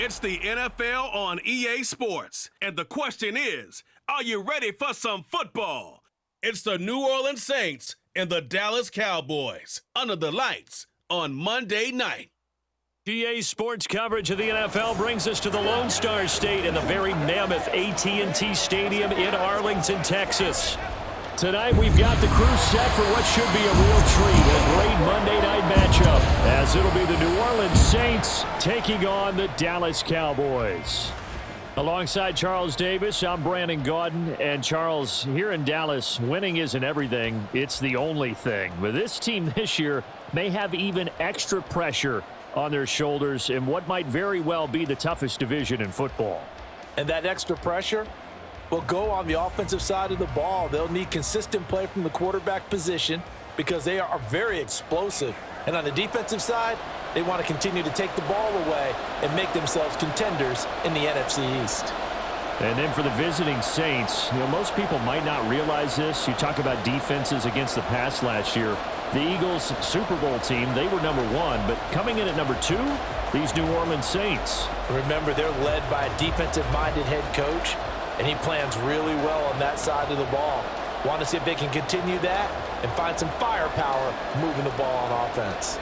It's the NFL on EA Sports, and the question is, are you ready for some football? It's the New Orleans Saints and the Dallas Cowboys under the lights on Monday night. EA Sports coverage of the NFL brings us to the Lone Star State in the very mammoth AT&T Stadium in Arlington, Texas. Tonight, we've got the crew set for what should be a real treat, a great Monday night matchup, as it'll be the New Orleans Saints taking on the Dallas Cowboys. Alongside Charles Davis, I'm Brandon Gaudin, and Charles, here in Dallas, winning isn't everything, it's the only thing. But this team this year may have even extra pressure on their shoulders in what might very well be the toughest division in football. And that extra pressure will go on the offensive side of the ball. They'll need consistent play from the quarterback position because they are very explosive. And on the defensive side, they want to continue to take the ball away and make themselves contenders in the NFC East. And then for the visiting Saints, most people might not realize this. You talk about defenses against the pass last year. The Eagles Super Bowl team, they were number 1, but coming in at number 2, these New Orleans Saints. Remember, they're led by a defensive-minded head coach, and he plans really well on that side of the ball. Want to see if they can continue that and find some firepower moving the ball on offense.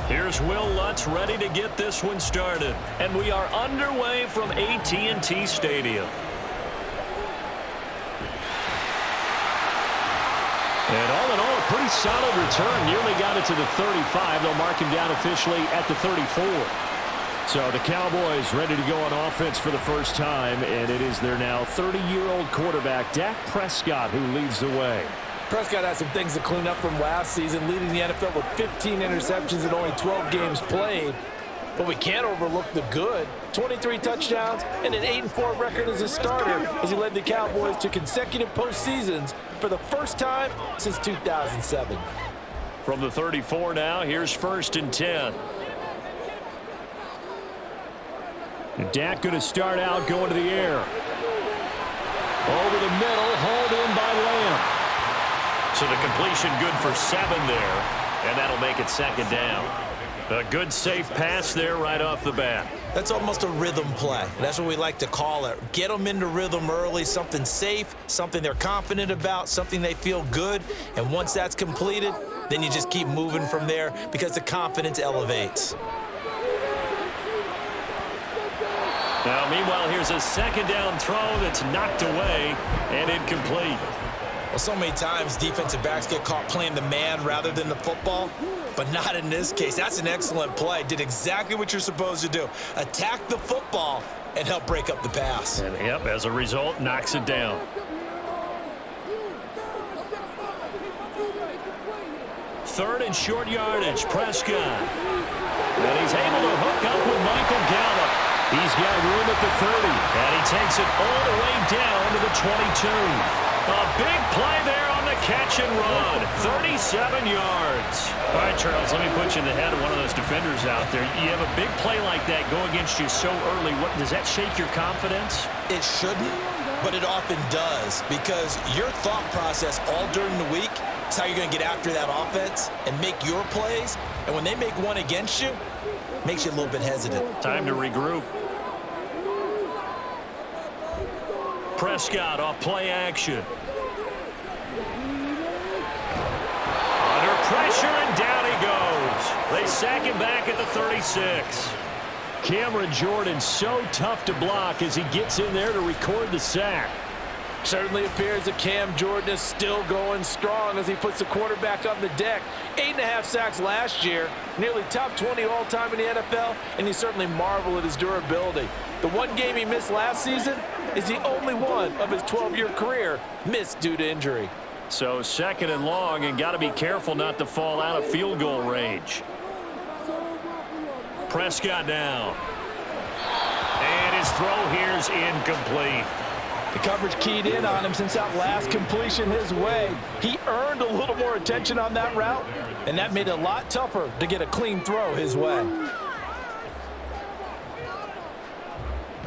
Here's Will Lutz ready to get this one started. And we are underway from AT&T Stadium. And all in all, a pretty solid return. Nearly got it to the 35. They'll mark him down officially at the 34. So the Cowboys ready to go on offense for the first time, and it is their now 30-year-old quarterback, Dak Prescott, who leads the way. Prescott has some things to clean up from last season, leading the NFL with 15 interceptions and only 12 games played. But we can't overlook the good. 23 touchdowns and an 8-4 record as a starter as he led the Cowboys to consecutive postseasons for the first time since 2007. From the 34 now, here's 1st and 10. And Dak going to start out going to the air. Over the middle, hauled in by Lamb. So the completion good for 7 there, and that'll make it 2nd down. A good, safe pass there right off the bat. That's almost a rhythm play. That's what we like to call it. Get them into rhythm early, something safe, something they're confident about, something they feel good. And once that's completed, then you just keep moving from there because the confidence elevates. Now, meanwhile, here's a 2nd down throw that's knocked away and incomplete. Well, so many times defensive backs get caught playing the man rather than the football, but not in this case. That's an excellent play. Did exactly what you're supposed to do. Attack the football and help break up the pass. And, yep, as a result, knocks it down. 3rd and short yardage, Prescott. And he's able to hook up with Michael Gallup. He's got room at the 30, and he takes it all the way down to the 22. A big play there on the catch and run. 37 yards. All right, Charles, let me put you in the head of one of those defenders out there. You have a big play like that go against you so early. Does that shake your confidence? It shouldn't, but it often does because your thought process all during the week is how you're going to get after that offense and make your plays. And when they make one against you, it makes you a little bit hesitant. Time to regroup. Prescott off play action. Under pressure, and down he goes. They sack him back at the 36. Cameron Jordan so tough to block as he gets in there to record the sack. Certainly appears that Cam Jordan is still going strong as he puts the quarterback on the deck. 8.5 sacks last year, nearly top 20 all-time in the NFL, and he certainly marveled at his durability. The one game he missed last season is the only one of his 12-year career missed due to injury. So 2nd and long, and got to be careful not to fall out of field goal range. Prescott down. And his throw here is incomplete. The coverage keyed in on him since that last completion his way. He earned a little more attention on that route, and that made it a lot tougher to get a clean throw his way.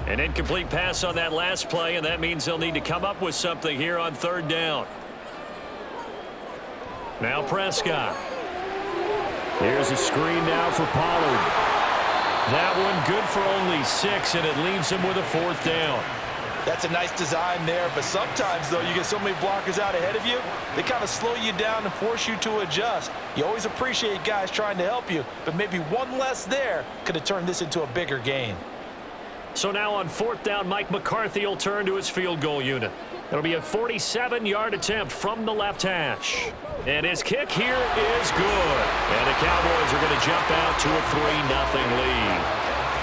An incomplete pass on that last play, and that means they'll need to come up with something here on 3rd down. Now Prescott. Here's a screen now for Pollard. That one good for only 6, and it leaves him with a 4th down. That's a nice design there, but sometimes, though, you get so many blockers out ahead of you, they kind of slow you down and force you to adjust. You always appreciate guys trying to help you, but maybe one less there could have turned this into a bigger gain. So now on 4th down, Mike McCarthy will turn to his field goal unit. It'll be a 47-yard attempt from the left hash. And his kick here is good. And the Cowboys are going to jump out to a 3-0 lead.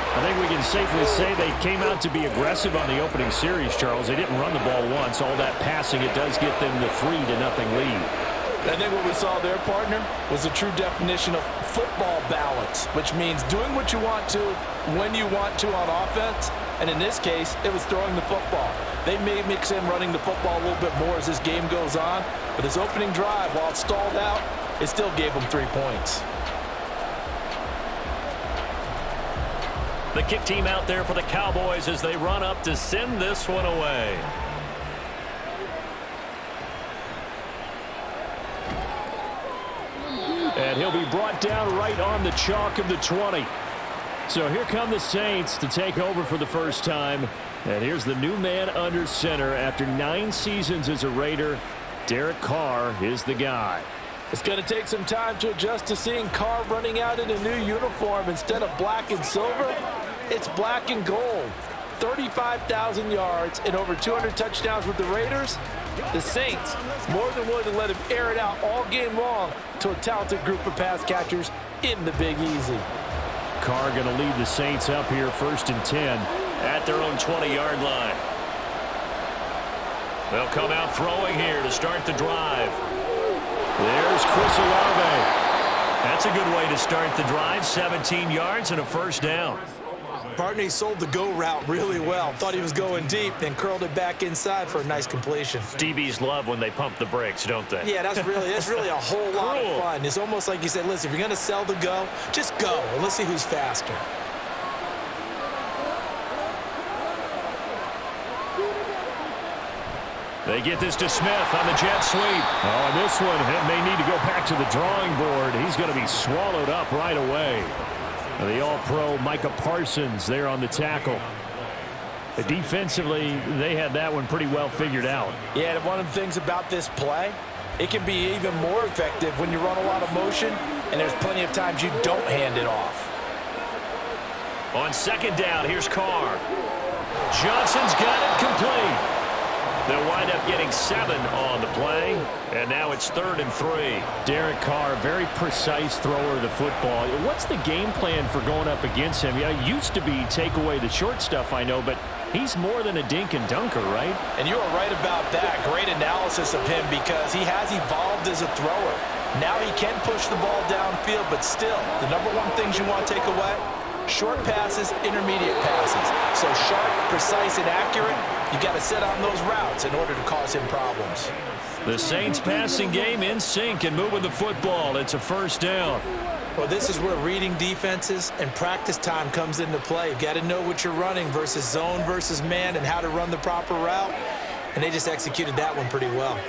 I think we can safely say they came out to be aggressive on the opening series, Charles. They didn't run the ball once. All that passing, it does get them the 3-0 lead. I think what we saw there, partner, was a true definition of football balance, which means doing what you want to when you want to on offense. And in this case, it was throwing the football. They may mix in running the football a little bit more as this game goes on, but this opening drive, while it stalled out, it still gave them 3 points. The kick team out there for the Cowboys as they run up to send this one away. And he'll be brought down right on the chalk of the 20. So here come the Saints to take over for the first time. And here's the new man under center after 9 seasons as a Raider. Derek Carr is the guy. It's going to take some time to adjust to seeing Carr running out in a new uniform. Instead of black and silver, it's black and gold. 35,000 yards and over 200 touchdowns with the Raiders. The Saints more than willing to let him air it out all game long to a talented group of pass catchers in the Big Easy. Carr going to lead the Saints up here 1st and 10 at their own 20-yard line. They'll come out throwing here to start the drive. There's Chris Olave. That's a good way to start the drive. 17 yards and a 1st down. Partner, he sold the go route really well. Thought he was going deep, then curled it back inside for a nice completion. DBs love when they pump the brakes, don't they? Yeah, that's really a whole lot of fun. It's almost like you said, listen, if you're going to sell the go, just go, and let's see who's faster. They get this to Smith on the jet sweep. Oh, and this one may need to go back to the drawing board. He's going to be swallowed up right away. The All-Pro Micah Parsons there on the tackle. Defensively, they had that one pretty well figured out. Yeah, and one of the things about this play, it can be even more effective when you run a lot of motion, and there's plenty of times you don't hand it off. On 2nd down, here's Carr. Johnson's got it complete. They'll wind up getting 7 on the play, and now it's 3rd and 3. Derek Carr, very precise thrower of the football. What's the game plan for going up against him? Yeah, it used to be take away the short stuff, I know, but he's more than a dink and dunker, right? And you are right about that. Great analysis of him because he has evolved as a thrower. Now he can push the ball downfield, but still, the number one things you want to take away, short passes, intermediate passes. So sharp, precise, and accurate, you got to set on those routes in order to cause him problems. The Saints passing game in sync and moving the football. It's a 1st down. Well, this is where reading defenses and practice time comes into play. You've got to know what you're running versus zone versus man and how to run the proper route. And they just executed that one pretty well.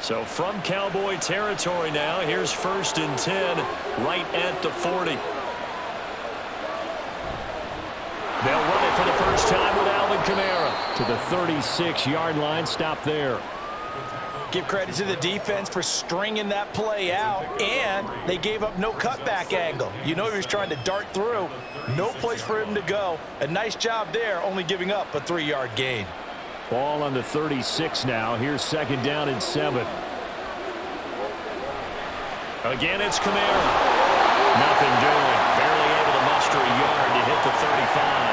So from Cowboy territory now, here's 1st and 10 right at the 40. They'll run it for the first time with Alvin Kamara. To the 36-yard line, stop there. Give credit to the defense for stringing that play out, and they gave up no cutback angle. You know he was trying to dart through. No place for him to go. A nice job there, only giving up a 3-yard gain. Ball on the 36 now. Here's 2nd down and 7. Again, it's Kamara. Nothing doing. Barely able to muster a yard to hit the 35.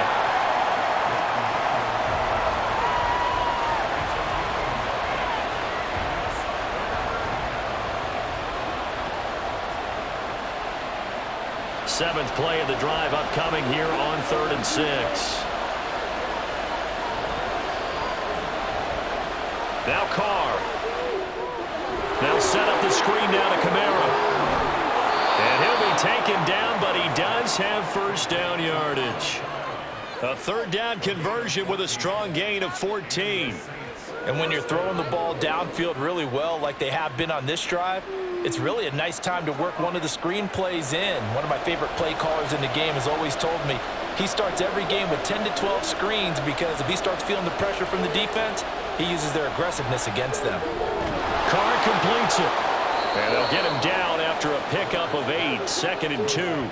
Seventh play of the drive upcoming here on 3rd and 6. Now Carr. They'll set up the screen down to Kamara. And he'll be taken down, but he does have 1st down yardage. A 3rd down conversion with a strong gain of 14. And when you're throwing the ball downfield really well like they have been on this drive, it's really a nice time to work one of the screen plays in. One of my favorite play callers in the game has always told me he starts every game with 10 to 12 screens because if he starts feeling the pressure from the defense, he uses their aggressiveness against them. Carr completes it. And they'll get him down after a pickup of 8, 2nd and 2.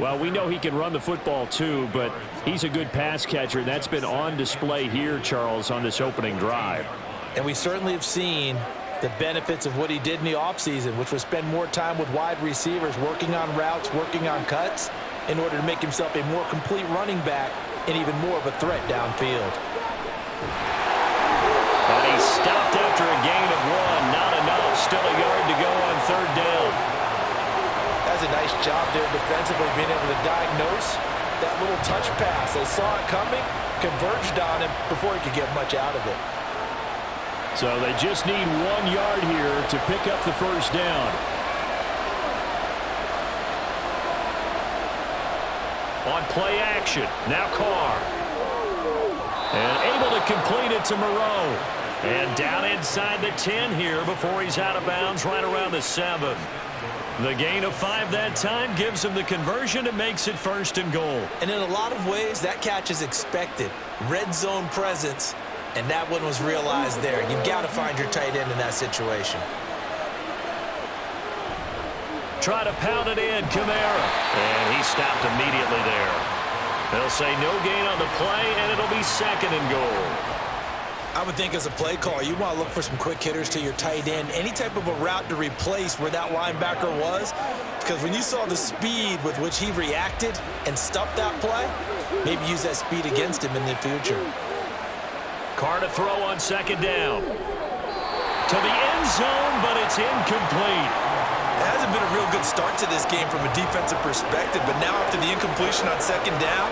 Well, we know he can run the football too, but he's a good pass catcher, and that's been on display here, Charles, on this opening drive. And we certainly have seen the benefits of what he did in the offseason, which was spend more time with wide receivers, working on routes, working on cuts, in order to make himself a more complete running back and even more of a threat downfield. And he stopped after a gain of 1. Not enough. Still a yard to go on 3rd down. That's a nice job there defensively, being able to diagnose that little touch pass. They saw it coming, converged on him before he could get much out of it. So they just need 1 yard here to pick up the 1st down. On play action, now Carr. And able to complete it to Moreau. And down inside the 10 here before he's out of bounds right around the 7. The gain of 5 that time gives him the conversion and makes it 1st and goal. And in a lot of ways, that catch is expected. Red zone presence, and that one was realized there. You've got to find your tight end in that situation. Try to pound it in, Kamara. And he stopped immediately there. They'll say no gain on the play, and it'll be 2nd and goal. I would think as a play caller, you want to look for some quick hitters to your tight end, any type of a route to replace where that linebacker was, because when you saw the speed with which he reacted and stuffed that play, maybe use that speed against him in the future. Carr to throw on 2nd down. To the end zone, but it's incomplete. It hasn't been a real good start to this game from a defensive perspective, but now after the incompletion on 2nd down,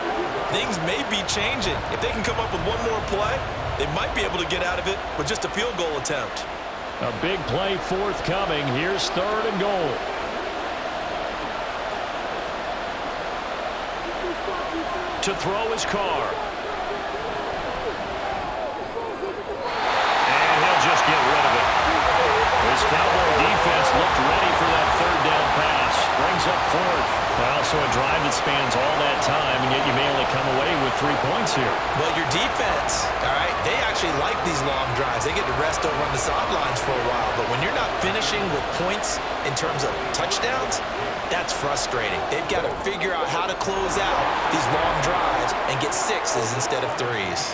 things may be changing. If they can come up with one more play, they might be able to get out of it with just a field goal attempt. A big play forthcoming. Here's 3rd and goal. To throw is Carr. And he'll just get rid of it. This Cowboy defense looked ready for that 3rd down pass. Brings up 4th. Well, so a drive that spans all that time, and yet you may only come away with 3 points here. Well, your defense, all right, they actually like these long drives. They get to rest over on the sidelines for a while. But when you're not finishing with points in terms of touchdowns, that's frustrating. They've got to figure out how to close out these long drives and get 6s instead of 3s.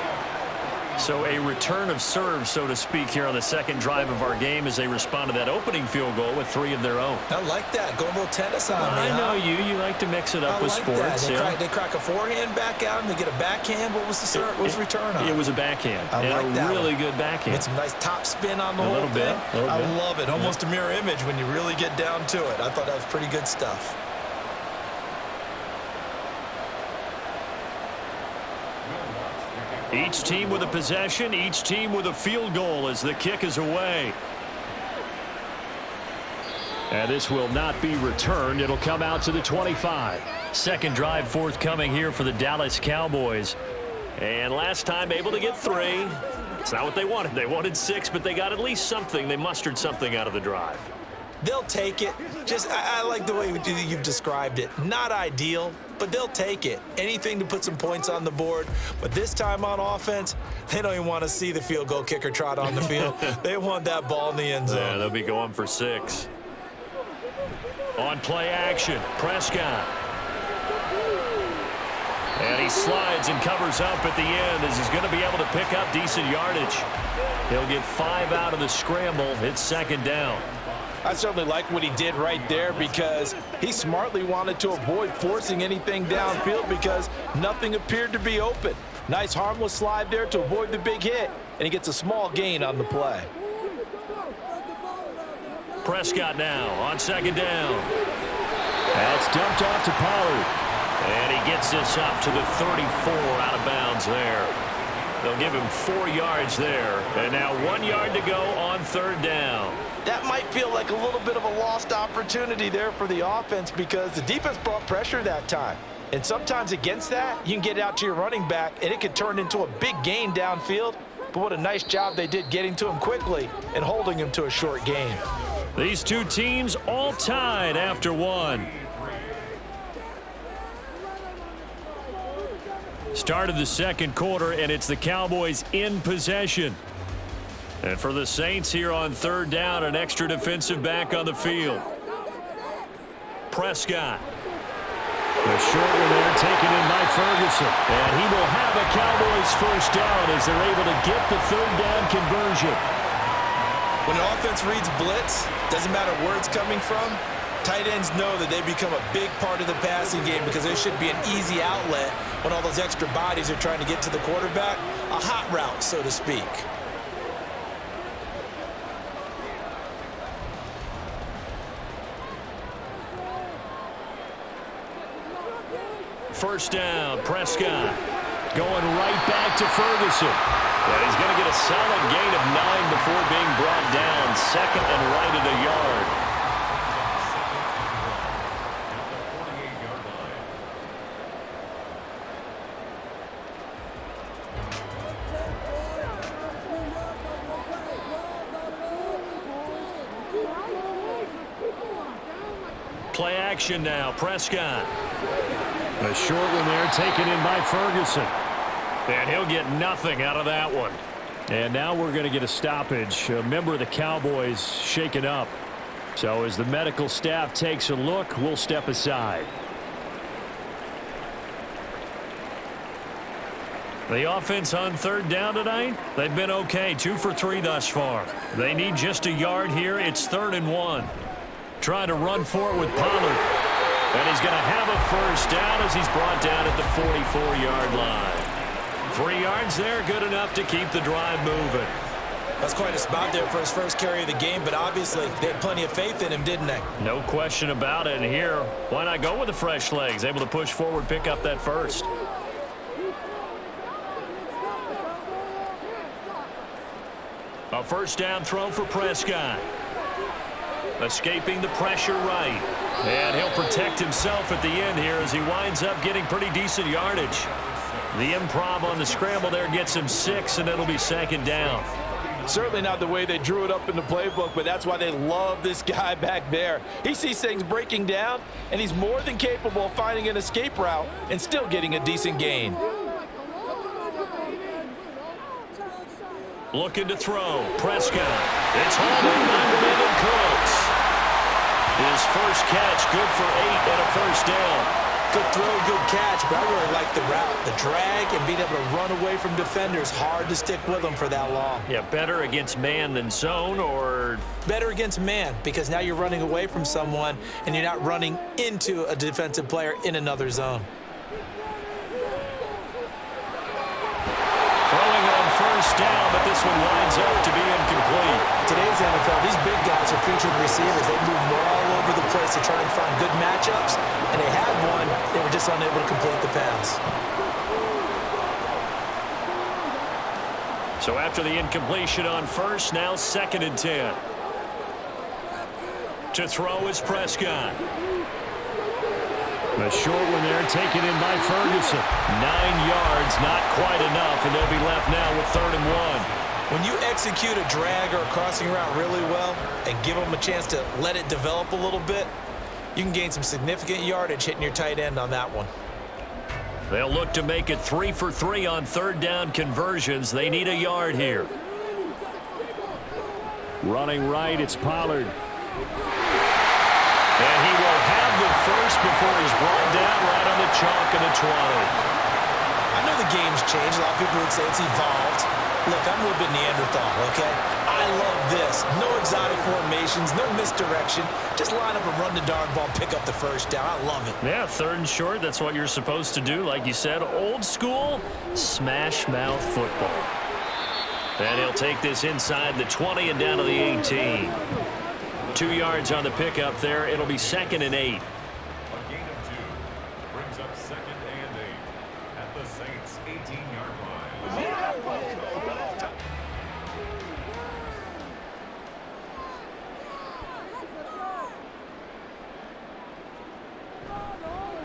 So a return of serve, so to speak, here on the 2nd drive of our game as they respond to that opening field goal with 3 of their own. I like that. Go a little tennis on me. I know you. You like to mix it up with sports. They crack a forehand back out and they get a backhand. What was the serve? What was the return on? It was a backhand. I like that. A really good backhand. With some nice top spin on the whole thing. I love it. Almost a mirror image when you really get down to it. I thought that was pretty good stuff. Each team with a possession, each team with a field goal as the kick is away. And this will not be returned. It'll come out to the 25. 2nd drive forthcoming here for the Dallas Cowboys. And last time able to get 3. It's not what they wanted. They wanted 6, but they got at least something. They mustered something out of the drive. They'll take it. I like the way you've described it. Not ideal, but they'll take it. Anything to put some points on the board. But this time on offense, they don't even want to see the field goal kicker trot on the field. They want that ball in the end zone. Yeah, they'll be going for 6. On play action, Prescott. And he slides and covers up at the end as he's going to be able to pick up decent yardage. He'll get 5 out of the scramble. It's 2nd down. I certainly like what he did right there because he smartly wanted to avoid forcing anything downfield because nothing appeared to be open. Nice harmless slide there to avoid the big hit, and he gets a small gain on the play. Prescott now on 2nd down. That's dumped off to Pollard. And he gets this up to the 34 out of bounds there. They'll give him 4 yards there. And now 1 yard to go on 3rd down. That might feel like a little bit of a lost opportunity there for the offense because the defense brought pressure that time. And sometimes against that, you can get out to your running back, and it could turn into a big gain downfield but what a nice job they did getting to him quickly and holding him to a short gain. These two teams all tied after one. Start of the second quarter, and it's the Cowboys in possession. And for the Saints here on third down, an extra defensive back on the field. Prescott. The short one there taken in by Ferguson. And he will have a Cowboys first down as they're able to get the third down conversion. When an offense reads blitz, doesn't matter where it's coming from, tight ends know that they become a big part of the passing game because there should be an easy outlet when all those extra bodies are trying to get to the quarterback. A hot route, so to speak. First down, Prescott going right back to Ferguson. And he's going to get a solid gain of 9 before being brought down. Second and right at a yard. Play action now, Prescott. A short one there taken in by Ferguson. And he'll get nothing out of that one. And now we're going to get a stoppage. A member of the Cowboys shaken up. So as the medical staff takes a look, we'll step aside. The offense on third down tonight, they've been okay. 2 for 3 thus far. They need just a yard here. It's 3rd and 1. Trying to run for it with Pollard. And he's going to have a first down as he's brought down at the 44-yard line. 3 yards there, good enough to keep the drive moving. That's quite a spot there for his first carry of the game, but obviously they had plenty of faith in him, didn't they? No question about it. And here, why not go with the fresh legs? Able to push forward, pick up that first. A first down throw for Prescott. Escaping the pressure right. And he'll protect himself at the end here as he winds up getting pretty decent yardage. The improv on the scramble there gets him 6, and it'll be 2nd down. Certainly not the way they drew it up in the playbook, but that's why they love this guy back there. He sees things breaking down, and he's more than capable of finding an escape route and still getting a decent gain. Looking to throw. Prescott. It's holding by Brandon Cooks. His first catch, good for 8 and a first down. Good throw, good catch, but I really like the route. The drag and being able to run away from defenders, hard to stick with them for that long. Yeah, better against man than zone, or? Better against man, because now you're running away from someone and you're not running into a defensive player in another zone. Throwing on first down, but this one winds up to be incomplete. Today's NFL, these big guys are featured receivers. They move all over the place to try and find good matchups, and they had one. They were just unable to complete the pass. So after the incompletion on first, now 2nd and 10. To throw is Prescott. A short one there taken in by Ferguson. 9 yards, not quite enough, and they'll be left now with 3rd and 1. When you execute a drag or a crossing route really well and give them a chance to let it develop a little bit, you can gain some significant yardage hitting your tight end on that one. They'll look to make it 3 for 3 on third down conversions. They need a yard here. Running right, it's Pollard. And he will have the first before he's brought down right on the chalk of the 20. I know the game's changed. A lot of people would say it's evolved. Look, I'm a little bit Neanderthal, okay? I love this. No exotic formations, no misdirection. Just line up and run the darn ball, pick up the first down. I love it. Yeah, 3rd and short, that's what you're supposed to do. Like you said, old school, smash mouth football. And he'll take this inside the 20 and down to the 18. 2 yards on the pickup there. It'll be 2nd and 8. A gain of 2 brings up 2nd and 8 at the Saints' 18-yard line.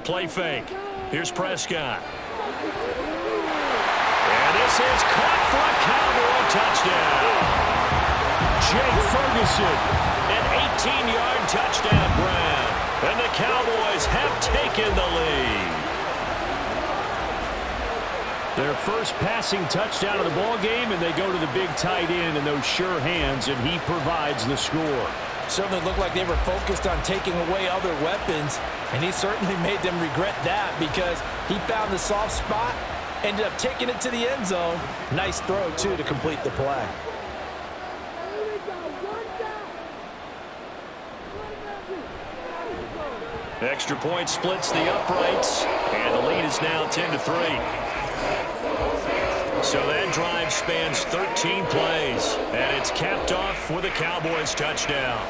Play fake. Here's Prescott. And And this is caught for a Cowboy touchdown. Jake Ferguson, an 18-yard touchdown grab. And the Cowboys have taken the lead. Their first passing touchdown of the ball game, and they go to the big tight end in those sure hands, and he provides the score. Certainly looked like they were focused on taking away other weapons, and he certainly made them regret that because he found the soft spot, ended up taking it to the end zone. Nice throw, too, to complete the play. Extra point splits the uprights, and the lead is now 10-3. So that drive spans 13 plays, and it's capped off with a Cowboys touchdown.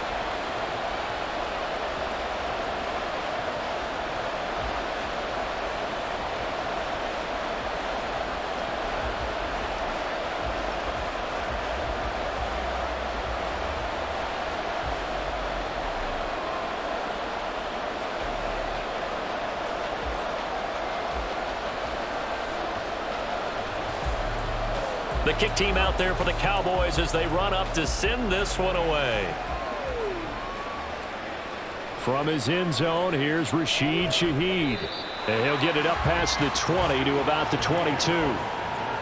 The kick team out there for the Cowboys as they run up to send this one away. From his end zone, here's Rashid Shaheed. And he'll get it up past the 20 to about the 22.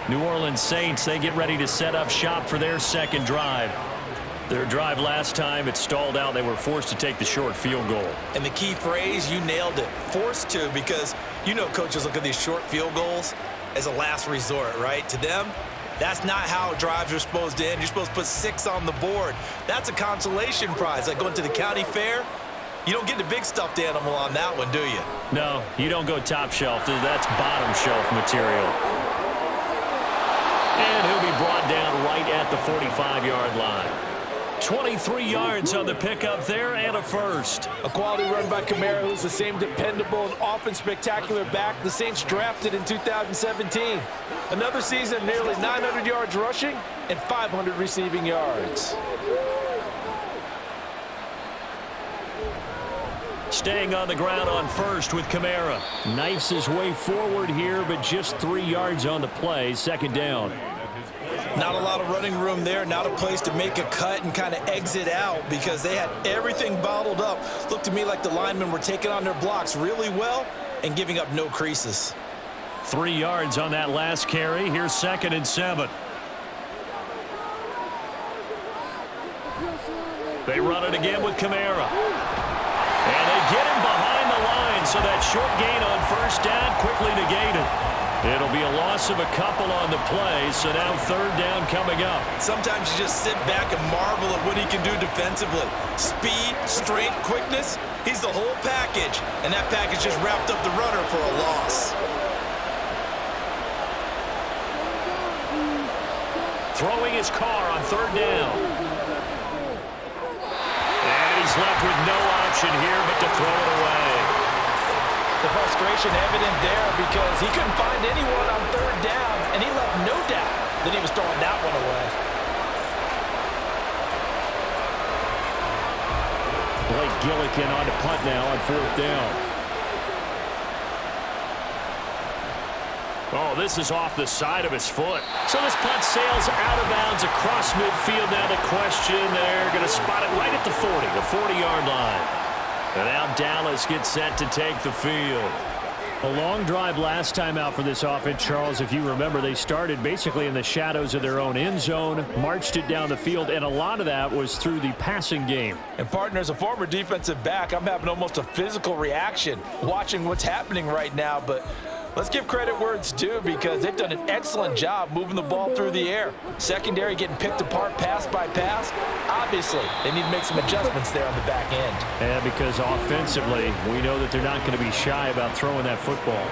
New Orleans Saints, they get ready to set up shop for their second drive. Their drive last time, it stalled out. They were forced to take the short field goal. And the key phrase, you nailed it, forced to, because you know coaches look at these short field goals as a last resort, right? To them, that's not how drives are supposed to end. You're supposed to put 6 on the board. That's a consolation prize. Like going to the county fair, you don't get the big stuffed animal on that one, do you? No, you don't go top shelf. That's bottom shelf material. And he'll be brought down right at the 45-yard line. 23 yards on the pickup there and a first. A quality run by Kamara, who's the same dependable and often spectacular back the Saints drafted in 2017. Another season, nearly 900 yards rushing and 500 receiving yards. Staying on the ground on first with Kamara. Knifes his way forward here, but just 3 yards on the play. Second down. Not a lot of running room there, not a place to make a cut and kind of exit out because they had everything bottled up. Looked to me like the linemen were taking on their blocks really well and giving up no creases. 3 yards on that last carry. Here's 2nd and 7. They run it again with Kamara. And they get him behind the line, so that short gain on first down quickly negated. It'll be a loss of a couple on the play, so now 3rd down coming up. Sometimes you just sit back and marvel at what he can do defensively. Speed, strength, quickness, he's the whole package. And that package just wrapped up the runner for a loss. Throwing his car on 3rd down. And he's left with no option here but to throw it away. The frustration evident there because he couldn't find anyone on 3rd down, and he left no doubt that he was throwing that one away. Blake Gillikin on to punt now on 4th down. Oh, this is off the side of his foot. So this punt sails out of bounds across midfield. Now the question, they're going to spot it right at the 40, the 40-yard line. And now Dallas gets set to take the field. A long drive last time out for this offense, Charles. If you remember, they started basically in the shadows of their own end zone, marched it down the field, and a lot of that was through the passing game. And, partner, as a former defensive back, I'm having almost a physical reaction watching what's happening right now. But let's give credit where it's due because they've done an excellent job moving the ball through the air. Secondary getting picked apart pass by pass. Obviously, they need to make some adjustments there on the back end. And because offensively, we know that they're not going to be shy about throwing that football.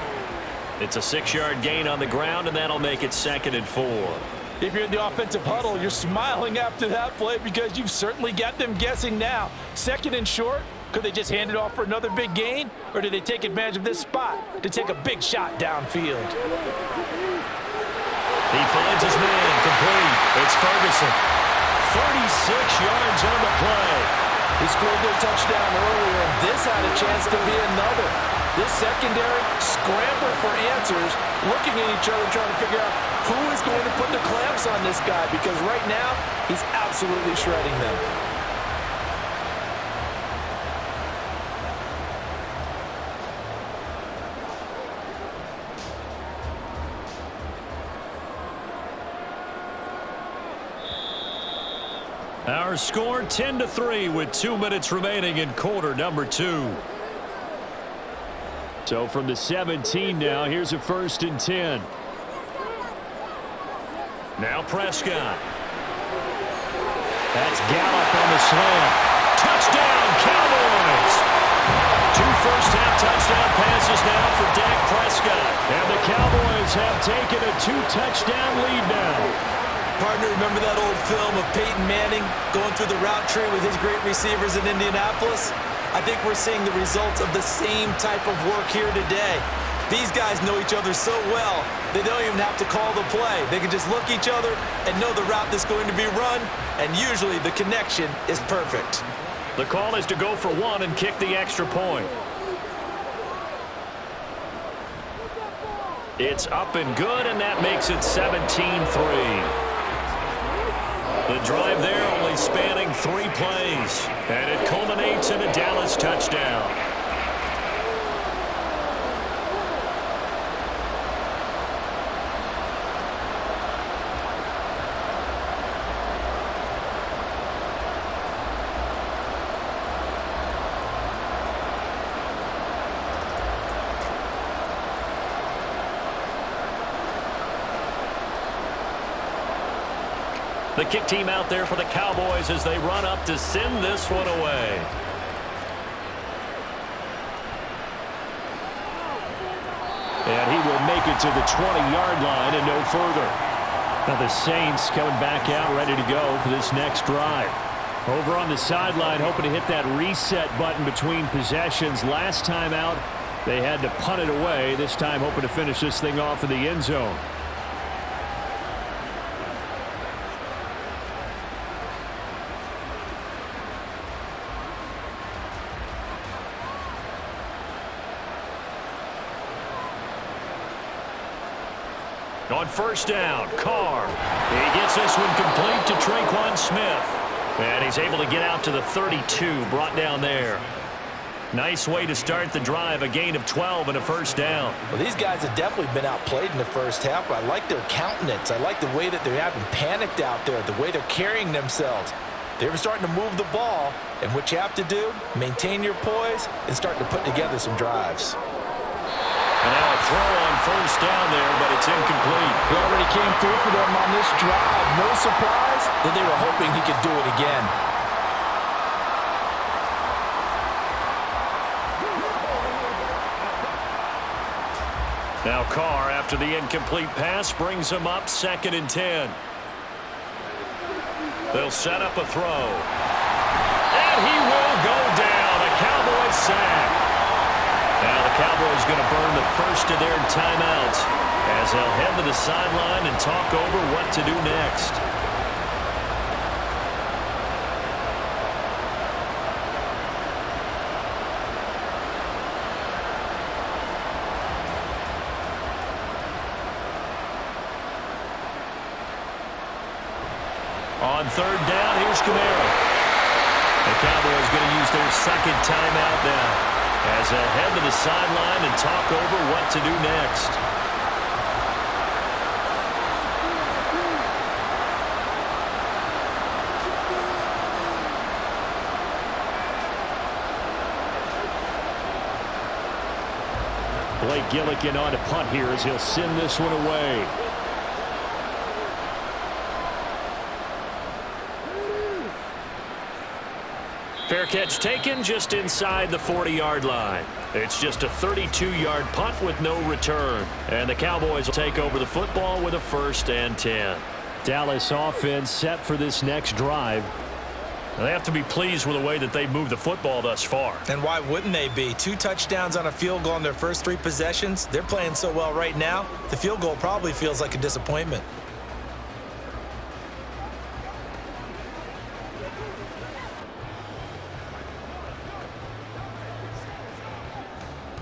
It's a 6-yard gain on the ground, and that'll make it 2nd and 4. If you're in the offensive huddle, you're smiling after that play because you've certainly got them guessing now. 2nd and short. Could they just hand it off for another big gain? Or do they take advantage of this spot to take a big shot downfield? He finds his man complete. It's Ferguson. 36 yards on the play. He scored their touchdown earlier, and this had a chance to be another. This secondary scrambling for answers, looking at each other, trying to figure out who is going to put the clamps on this guy, because right now, he's absolutely shredding them. Our score 10-3 with 2 minutes remaining in quarter number 2. So from the 17 now, here's a 1st and 10. Now Prescott. That's Gallup on the slam. Touchdown, Cowboys! 2 first-half touchdown passes now for Dak Prescott. And the Cowboys have taken a 2-touchdown lead now. Partner, remember that old film of Peyton Manning going through the route tree with his great receivers in Indianapolis? I think we're seeing the results of the same type of work here today. These guys know each other so well, they don't even have to call the play. They can just look each other and know the route that's going to be run, and usually the connection is perfect. The call is to go for 1 and kick the extra point. It's up and good, and that makes it 17-3. The drive there only spanning 3 plays, and it culminates in a Dallas touchdown. The kick team out there for the Cowboys as they run up to send this one away. And he will make it to the 20-yard line and no further. Now the Saints coming back out ready to go for this next drive. Over on the sideline hoping to hit that reset button between possessions. Last time out they had to punt it away. This time hoping to finish this thing off in the end zone. On 1st down, Carr. He gets this one complete to Tre'Quan Smith. And he's able to get out to the 32, brought down there. Nice way to start the drive, a gain of 12 and a 1st down. Well, these guys have definitely been outplayed in the first half, but I like their countenance. I like the way that they're having panicked out there, the way they're carrying themselves. They're starting to move the ball, and what you have to do, maintain your poise and start to put together some drives. And now a throw on 1st down there, but it's incomplete. He already came through for them on this drive. No surprise that they were hoping he could do it again. Now Carr, after the incomplete pass, brings him up 2nd and 10. They'll set up a throw. And he will go down. A Cowboys sack. Now the Cowboys going to burn the first of their timeouts as they'll head to the sideline and talk over what to do next. On 3rd down, here's Kamara. The Cowboys going to use their 2nd timeout now as they'll head to the sideline and talk over what to do next. Blake Gillikin on to punt here as he'll send this one away. Fair catch taken just inside the 40-yard line. It's just a 32-yard punt with no return. And the Cowboys will take over the football with a 1st and 10. Dallas offense set for this next drive. They have to be pleased with the way that they've moved the football thus far. And why wouldn't they be? 2 touchdowns on a field goal in their first 3 possessions. They're playing so well right now, the field goal probably feels like a disappointment.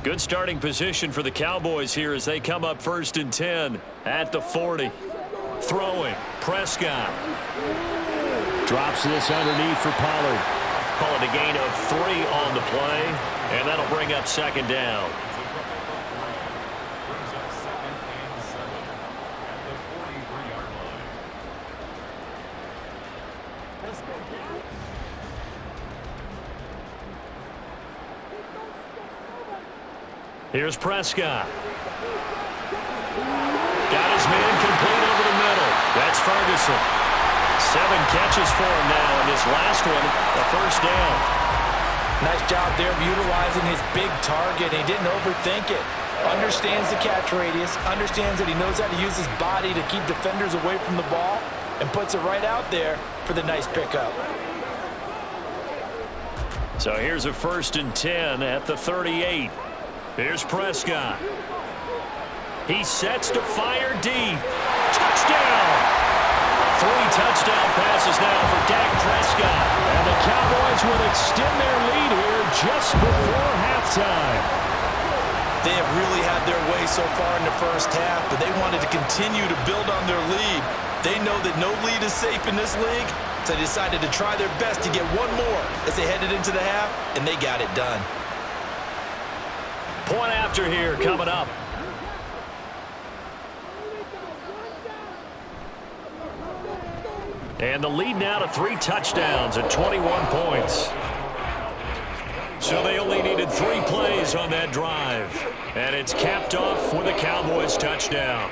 Good starting position for the Cowboys here as they come up 1st and 10 at the 40. Throwing, Prescott. Drops this underneath for Pollard. Call it a gain of 3 on the play, and that'll bring up 2nd down. Brings up 2nd and 7 at the 43-yard line. Here's Prescott. Got his man complete over the middle. That's Ferguson. 7 catches for him now, and this last one, a 1st down. Nice job there of utilizing his big target. He didn't overthink it. Understands the catch radius, understands that he knows how to use his body to keep defenders away from the ball, and puts it right out there for the nice pickup. So here's a 1st and 10 at the 38. Here's Prescott. He sets to fire deep. Touchdown! 3 touchdown passes now for Dak Prescott. And the Cowboys will extend their lead here just before halftime. They have really had their way so far in the first half, but they wanted to continue to build on their lead. They know that no lead is safe in this league, so they decided to try their best to get one more as they headed into the half, and they got it done. Point after here coming up. And the lead now to 3 touchdowns at 21 points. So they only needed 3 plays on that drive. And it's capped off with a Cowboys touchdown.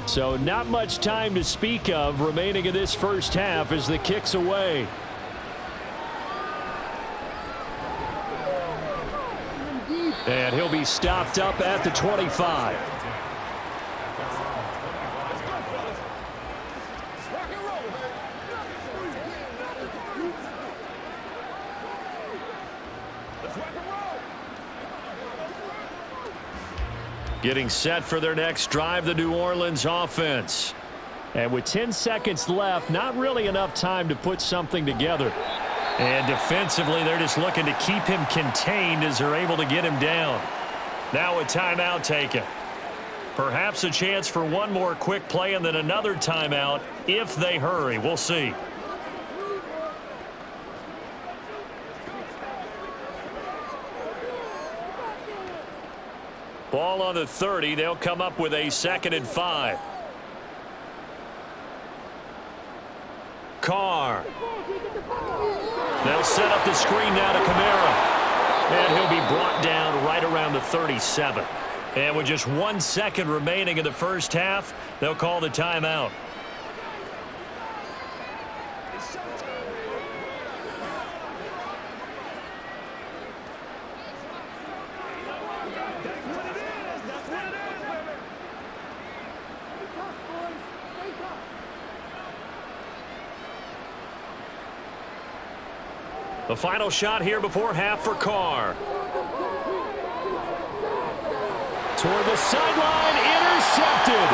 So not much time to speak of remaining in this first half as the kick's away. And he'll be stopped up at the 25. Getting set for their next drive, the New Orleans offense. And with 10 seconds left, not really enough time to put something together. And defensively, they're just looking to keep him contained as they're able to get him down. Now a timeout taken. Perhaps a chance for one more quick play and then another timeout if they hurry. We'll see. Ball on the 30. They'll come up with a 2nd and 5. Carr. They'll set up the screen now to Kamara. And he'll be brought down right around the 37. And with just 1 second remaining in the first half, they'll call the timeout. The final shot here before half for Carr. Toward the sideline, intercepted.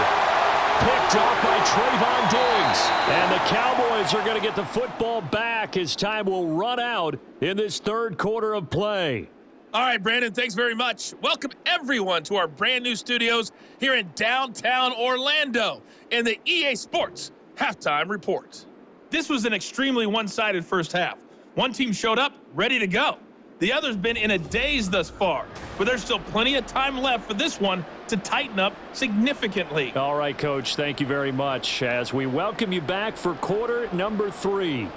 Picked off by Trayvon Diggs. And the Cowboys are going to get the football back as time will run out in this 3rd quarter of play. All right, Brandon, thanks very much. Welcome, everyone, to our brand new studios here in downtown Orlando in the EA Sports Halftime Report. This was an extremely one-sided first half. One team showed up ready to go. The other's been in a daze thus far, but there's still plenty of time left for this one to tighten up significantly. All right, Coach, thank you very much as we welcome you back for quarter number 3.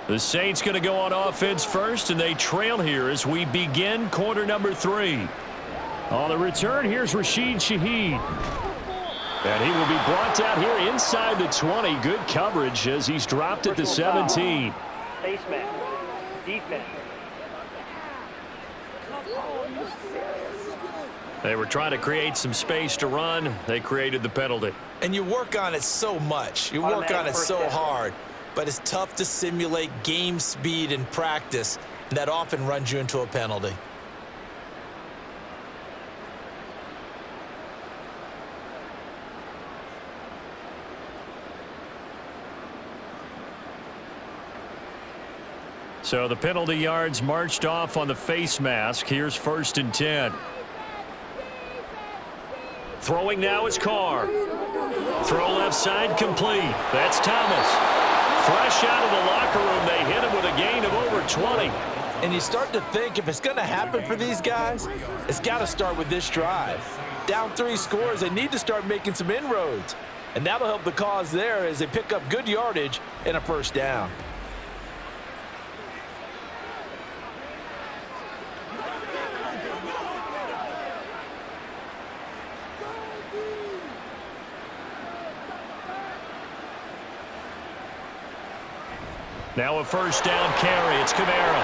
The Saints going to go on offense first, and they trail here as we begin quarter number 3. On the return, here's Rashid Shaheed. And he will be brought down here inside the 20. Good coverage as he's dropped at the 17. Face mask. Defense. They were trying to create some space to run. They created the penalty. And you work on it so much. You work on it so hard. But it's tough to simulate game speed in practice. And that often runs you into a penalty. So the penalty yards marched off on the face mask. Here's 1st and 10. Throwing now is Carr. Throw left side complete. That's Thomas. Fresh out of the locker room, they hit him with a gain of over 20. And you start to think if it's going to happen for these guys, it's got to start with this drive. Down 3 scores, they need to start making some inroads. And that'll help the cause there as they pick up good yardage and a 1st down. Now a 1st down carry. It's Kamara.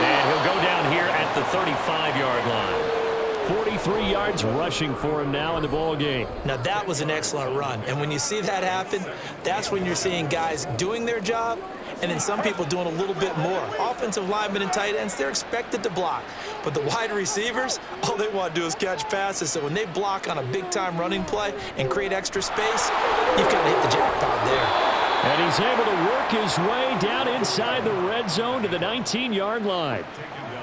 And he'll go down here at the 35-yard line. 43 yards rushing for him now in the ball game. Now that was an excellent run. And when you see that happen, that's when you're seeing guys doing their job and then some people doing a little bit more. Offensive linemen and tight ends, they're expected to block. But the wide receivers, all they want to do is catch passes. So when they block on a big-time running play and create extra space, you've got to hit the jackpot there. And he's able to work his way down inside the red zone to the 19-yard line.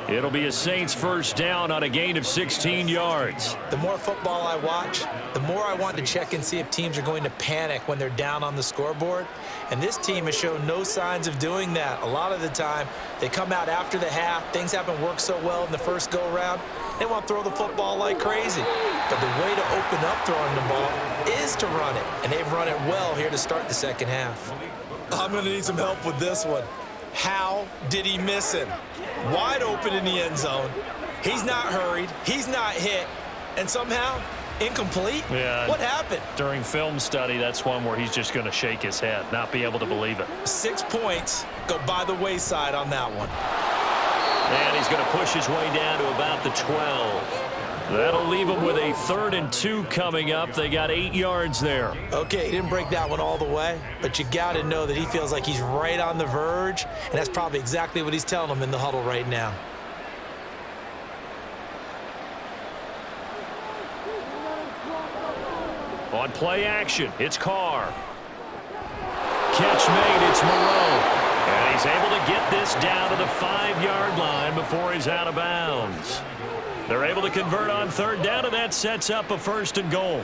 It'll be a Saints 1st down on a gain of 16 yards. The more football I watch, the more I want to check and see if teams are going to panic when they're down on the scoreboard. And this team has shown no signs of doing that. A lot of the time, they come out after the half. Things haven't worked so well in the first go-around. They want to throw the football like crazy. But the way to open up throwing the ball is to run it. And they've run it well here to start the second half. I'm going to need some help with this one. How did he miss him? Wide open in the end zone. He's not hurried. He's not hit. And somehow, incomplete? Yeah. What happened? During film study, that's one where he's just going to shake his head, not be able to believe it. 6 points go by the wayside on that one. And he's going to push his way down to about the 12. That'll leave him with a 3rd and 2 coming up. They got 8 yards there. Okay, he didn't break that one all the way, but you got to know that he feels like he's right on the verge, and that's probably exactly what he's telling them in the huddle right now. On play action, it's Carr. Catch made, it's Moreau. And he's able to get this down to the 5-yard line before he's out of bounds. They're able to convert on 3rd down, and that sets up a 1st and goal.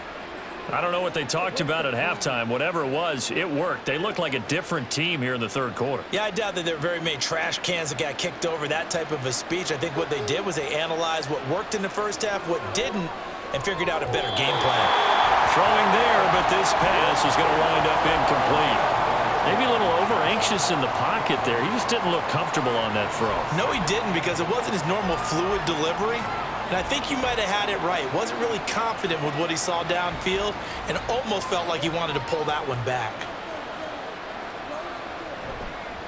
I don't know what they talked about at halftime. Whatever it was, it worked. They looked like a different team here in the 3rd quarter. Yeah, I doubt that there were very many trash cans that got kicked over, that type of a speech. I think what they did was they analyzed what worked in the first half, what didn't, and figured out a better game plan. Throwing there, but this pass is going to wind up incomplete. Maybe a little over-anxious in the pocket there. He just didn't look comfortable on that throw. No, he didn't, because it wasn't his normal fluid delivery. And I think you might have had it right. Wasn't really confident with what he saw downfield and almost felt like he wanted to pull that one back.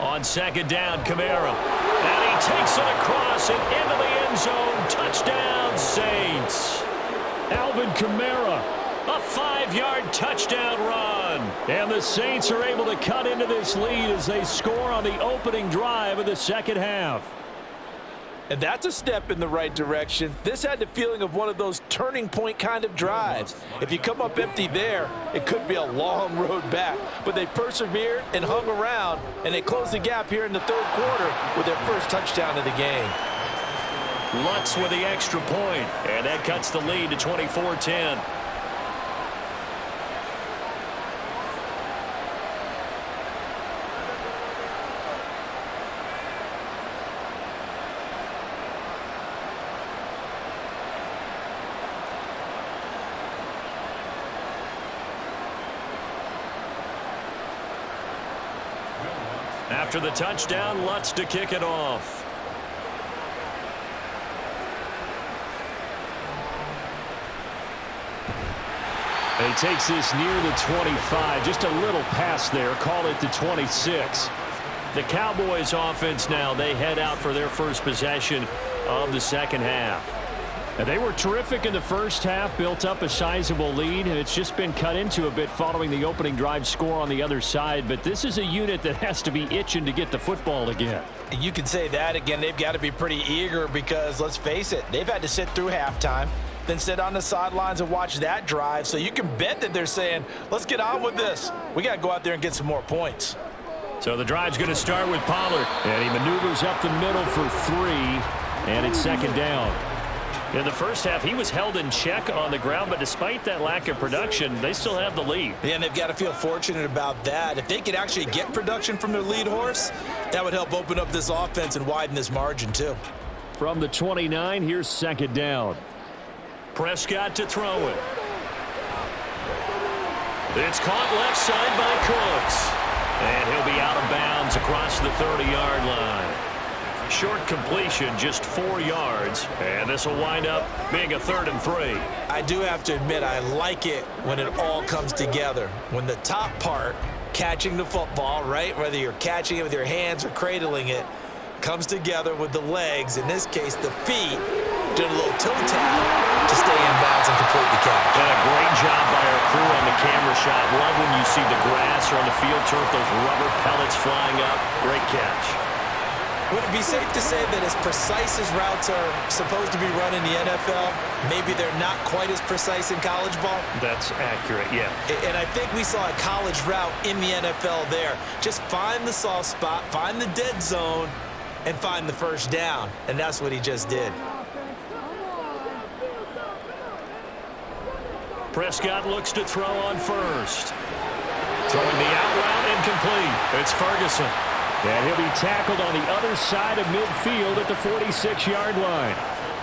On 2nd down, Kamara. And he takes it across and into the end zone. Touchdown, Saints. Alvin Kamara, a 5-yard touchdown run. And the Saints are able to cut into this lead as they score on the opening drive of the second half. And that's a step in the right direction. This had the feeling of one of those turning point kind of drives. If you come up empty there, it could be a long road back. But they persevered and hung around, and they closed the gap here in the 3rd quarter with their first touchdown of the game. Lutz with the extra point, and that cuts the lead to 24-10. After the touchdown, Lutz to kick it off. He takes this near the 25. Just a little pass there. Call it the 26. The Cowboys offense now, they head out for their first possession of the second half. And they were terrific in the first half, built up a sizable lead, and it's just been cut into a bit following the opening drive score on the other side. But this is a unit that has to be itching to get the football again. You can say that again. They've got to be pretty eager because, let's face it, they've had to sit through halftime, then sit on the sidelines and watch that drive. So you can bet that they're saying, let's get on with this. We got to go out there and get some more points. So the drive's going to start with Pollard, and he maneuvers up the middle for 3, and it's second down. In the first half, he was held in check on the ground, but despite that lack of production, they still have the lead. Yeah, and they've got to feel fortunate about that. If they could actually get production from their lead horse, that would help open up this offense and widen this margin too. From the 29, here's second down. Prescott to throw it. It's caught left side by Cooks. And he'll be out of bounds across the 30-yard line. Short completion, just 4 yards. And this will wind up being a 3rd and 3. I do have to admit, I like it when it all comes together. When the top part, catching the football, right, whether you're catching it with your hands or cradling it, comes together with the legs, in this case the feet, doing a little toe tap to stay in bounds and complete the catch. And a great job by our crew on the camera shot. Love when you see the grass or on the field turf, those rubber pellets flying up. Great catch. Would it be safe to say that as precise as routes are supposed to be run in the NFL, maybe they're not quite as precise in college ball? That's accurate, yeah. And I think we saw a college route in the NFL there. Just find the soft spot, find the dead zone, and find the first down. And that's what he just did. Prescott looks to throw on first. Throwing the out route incomplete. It's Ferguson. And he'll be tackled on the other side of midfield at the 46-yard line.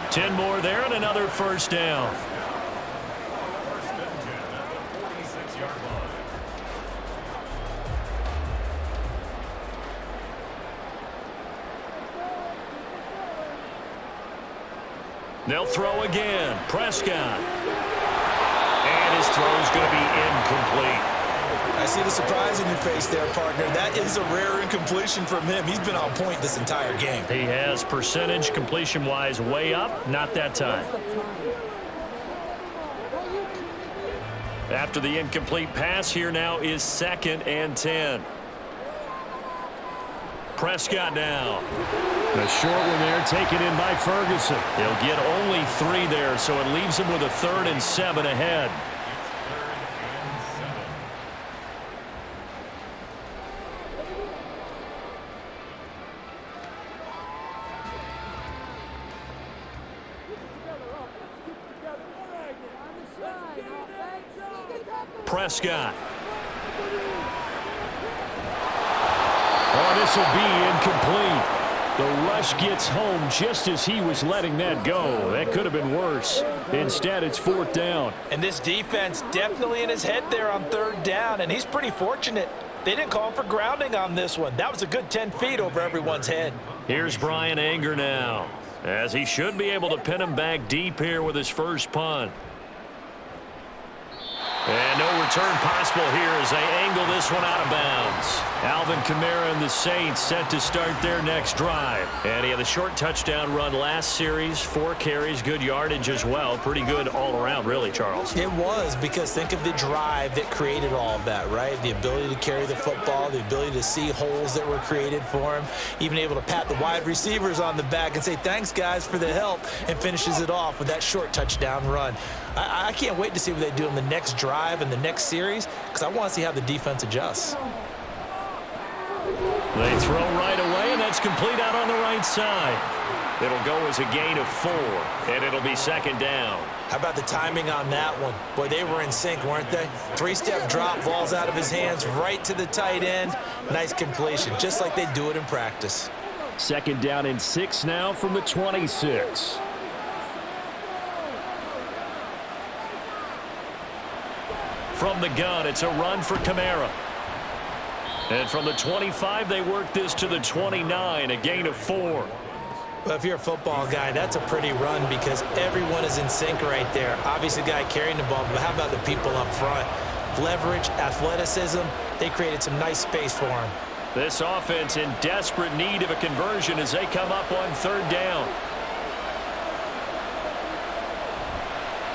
10 more there and another first down. First and 10 at the 46-yard line. They'll throw again. Prescott. And his throw's going to be incomplete. I see the surprise in your face there, partner. That is a rare incompletion from him. He's been on point this entire game. He has percentage completion-wise way up. Not that time. After the incomplete pass, here now is 2nd and 10. Prescott now. The short one there taken in by Ferguson. He'll get only 3 there, so it leaves him with a 3rd and 7 ahead. Prescott. Oh, this will be incomplete. The rush gets home just as he was letting that go. That could have been worse. Instead, it's 4th down. And this defense definitely in his head there on 3rd down, and he's pretty fortunate. They didn't call him for grounding on this one. That was a good 10 feet over everyone's head. Here's Brian Anger now, as he should be able to pin him back deep here with his first punt. And no return possible here as they angle this one out of bounds. Alvin Kamara and the Saints set to start their next drive. And he had a short touchdown run last series, 4 carries, good yardage as well. Pretty good all around, really, Charles. It was, because think of the drive that created all of that, right? The ability to carry the football, the ability to see holes that were created for him, even able to pat the wide receivers on the back and say, thanks, guys, for the help, and finishes it off with that short touchdown run. I can't wait to see what they do in the next drive and the next series, because I want to see how the defense adjusts. They throw right away, and that's complete out on the right side. It'll go as a gain of 4, and it'll be 2nd down. How about the timing on that one? Boy, they were in sync, weren't they? 3-step drop, balls out of his hands, right to the tight end. Nice completion, just like they do it in practice. 2nd down and 6 now from the 26. From the gun, it's a run for Kamara. And from the 25, they work this to the 29, a gain of 4. Well, if you're a football guy, that's a pretty run because everyone is in sync right there. Obviously, the guy carrying the ball, but how about the people up front? Leverage, athleticism, they created some nice space for him. This offense in desperate need of a conversion as they come up on 3rd down.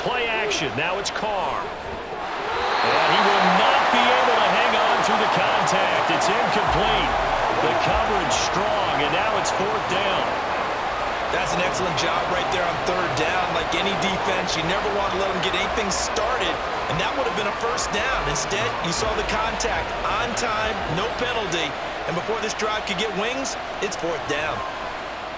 Play action. Now it's Carr. And he will not be able to hang on through the contact. It's incomplete. The coverage strong, and now it's 4th down. That's an excellent job right there on 3rd down. Like any defense, you never want to let them get anything started, and that would have been a 1st down. Instead, you saw the contact on time, no penalty, and before this drive could get wings, it's 4th down.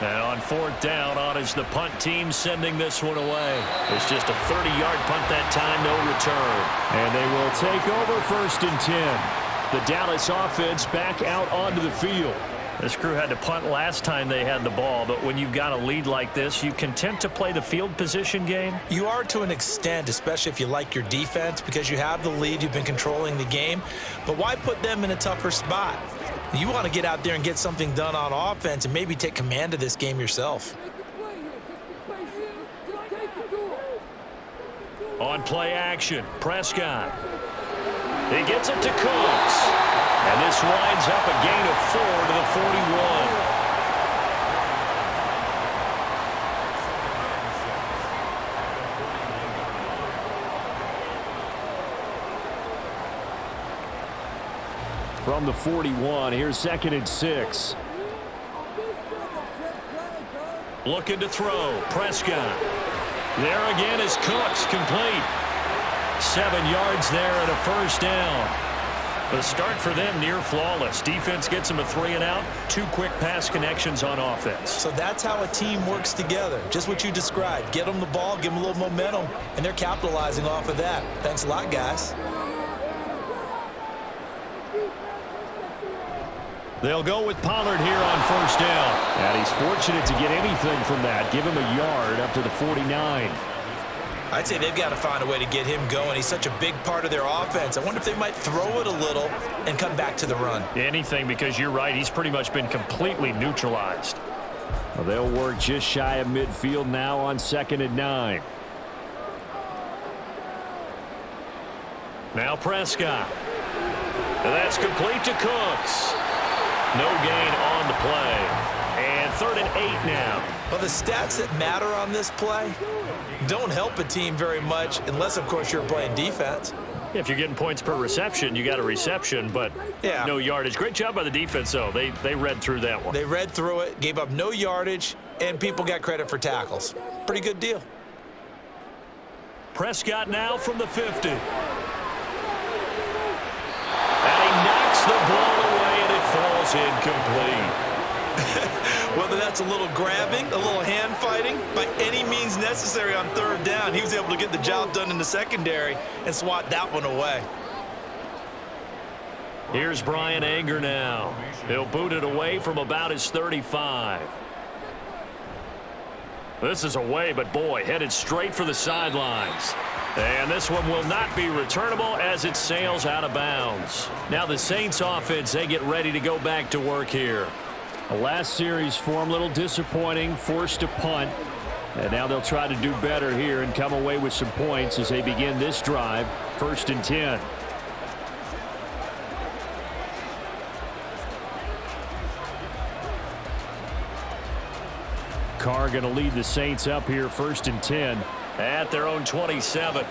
And on 4th down, on is the punt team sending this one away. It's just a 30-yard punt that time, no return. And they will take over 1st and 10. The Dallas offense back out onto the field. This crew had to punt last time they had the ball, but when you've got a lead like this, you content to play the field position game? You are to an extent, especially if you like your defense, because you have the lead, you've been controlling the game. But why put them in a tougher spot? You want to get out there and get something done on offense and maybe take command of this game yourself. On play action, Prescott. He gets it to Cooks. And this winds up a gain of 4 to the 41. From the 41, here's 2nd and 6. Looking to throw, Prescott. There again is Cooks, complete. 7 yards there and a 1st down. The start for them near flawless. Defense gets them a 3 and out. 2 quick pass connections on offense. So that's how a team works together. Just what you described. Get them the ball, give them a little momentum, and they're capitalizing off of that. Thanks a lot, guys. They'll go with Pollard here on 1st down. And he's fortunate to get anything from that. Give him a yard up to the 49. I'd say they've got to find a way to get him going. He's such a big part of their offense. I wonder if they might throw it a little and come back to the run. Anything, because you're right. He's pretty much been completely neutralized. Well, they'll work just shy of midfield now on 2nd and 9. Now Prescott. And that's complete to Cooks. No gain on the play. And 3rd and 8 now. Well, the stats that matter on this play don't help a team very much unless, of course, you're playing defense. If you're getting points per reception, you got a reception, but no yardage. Great job by the defense, though. They read through that one. They read through it, gave up no yardage, and people got credit for tackles. Pretty good deal. Prescott now from the 50. And he knocks the ball away, and it falls incomplete. Whether that's a little grabbing, a little hand fighting, by any means necessary on 3rd down, he was able to get the job done in the secondary and swat that one away. Here's Brian Anger now. He'll boot it away from about his 35. This is away, but boy, headed straight for the sidelines. And this one will not be returnable as it sails out of bounds. Now the Saints offense, they get ready to go back to work here. The last series for them, a little disappointing, forced to punt. And now they'll try to do better here and come away with some points as they begin this drive, 1st and 10. Carr going to lead the Saints up here, 1st and 10 at their own 27.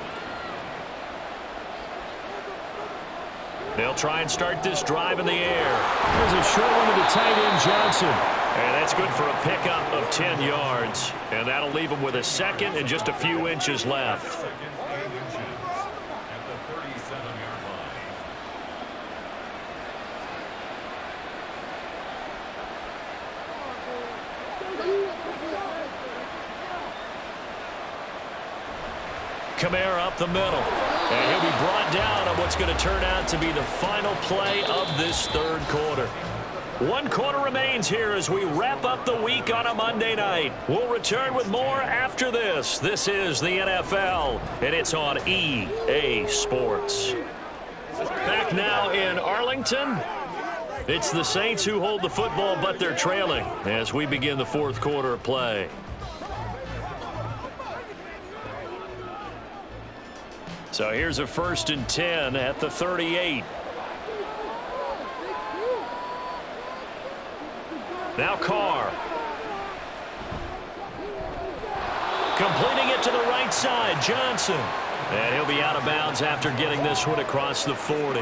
They'll try and start this drive in the air. There's a short one to the tight end, Johnson. And that's good for a pickup of 10 yards. And that'll leave them with a 2nd and just a few inches left. Kamara up the middle. And he'll be brought down on what's going to turn out to be the final play of this 3rd quarter. 1 quarter remains here as we wrap up the week on a Monday night. We'll return with more after this. This is the NFL, and it's on EA Sports. Back now in Arlington. It's the Saints who hold the football, but they're trailing as we begin the fourth quarter of play. So here's a 1st and 10 at the 38. Now Carr. Completing it to the right side, Johnson. And he'll be out of bounds after getting this one across the 40.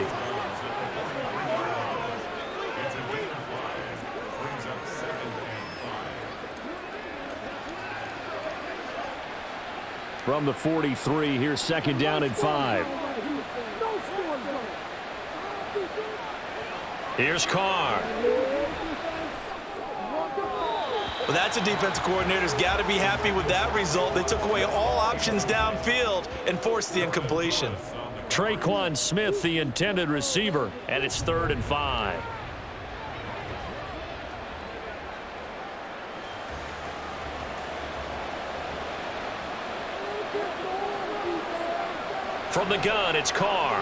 From the 43, here's 2nd down and 5. Here's Carr. Well, that's a defensive coordinator's got to be happy with that result. They took away all options downfield and forced the incompletion. Traquan Smith, the intended receiver, and it's 3rd and 5. From the gun, it's Carr.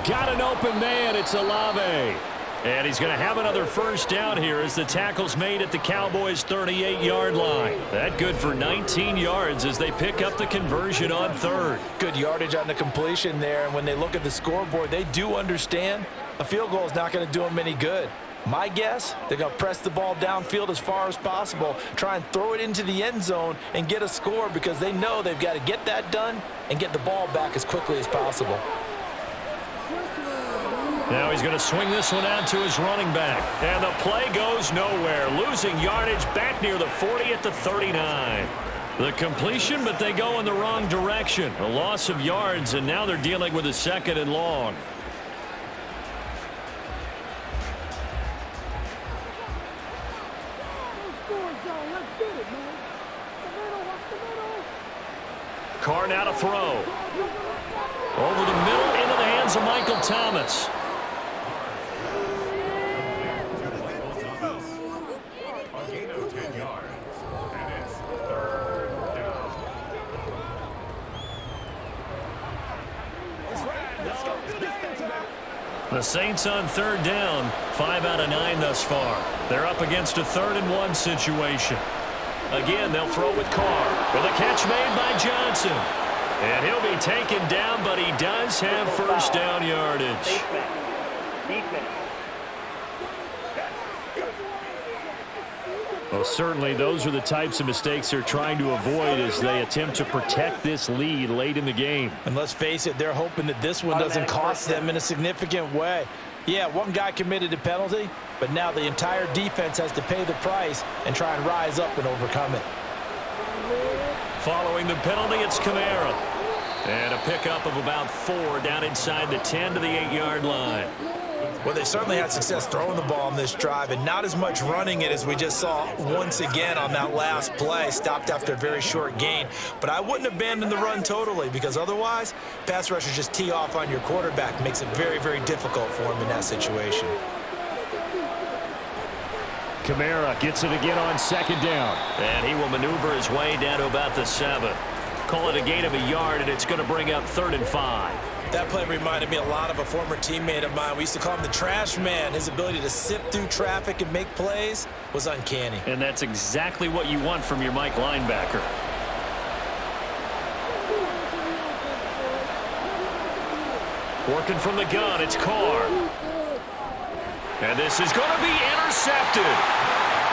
Got an open man. It's Olave. And he's going to have another 1st down here as the tackle's made at the Cowboys' 38-yard line. That good for 19 yards as they pick up the conversion on 3rd. Good yardage on the completion there, and when they look at the scoreboard, they do understand a field goal is not going to do them any good. My guess, they're going to press the ball downfield as far as possible, try and throw it into the end zone and get a score because they know they've got to get that done and get the ball back as quickly as possible. Now he's going to swing this one out to his running back. And the play goes nowhere. Losing yardage back near the 40 at the 39. The completion, but they go in the wrong direction. A loss of yards, and now they're dealing with a 2nd and long. Carr now to throw. Over the middle into the hands of Michael Thomas. The Saints on 3rd down, 5 out of 9 thus far. They're up against a 3rd and 1 situation. Again, they'll throw with Carr. With a catch made by Johnson. And he'll be taken down, but he does have 1st down yardage. Defense. Well, certainly those are the types of mistakes they're trying to avoid as they attempt to protect this lead late in the game. And let's face it, they're hoping that this one doesn't cost them in a significant way. Yeah, one guy committed a penalty, but now the entire defense has to pay the price and try and rise up and overcome it. Following the penalty, it's Kamara. And a pickup of about 4 down inside the 10 to the 8-yard line. Well, they certainly had success throwing the ball on this drive and not as much running it as we just saw once again on that last play. Stopped after a very short gain. But I wouldn't abandon the run totally because otherwise, pass rushers just tee off on your quarterback. Makes it very, very difficult for him in that situation. Kamara gets it again on 2nd down. And he will maneuver his way down to about the 7. Call it a gain of a yard, and it's going to bring up 3rd and 5. That play reminded me a lot of a former teammate of mine. We used to call him the trash man. His ability to sift through traffic and make plays was uncanny. And that's exactly what you want from your Mike linebacker. Working from the gun, it's Carr. And this is going to be intercepted.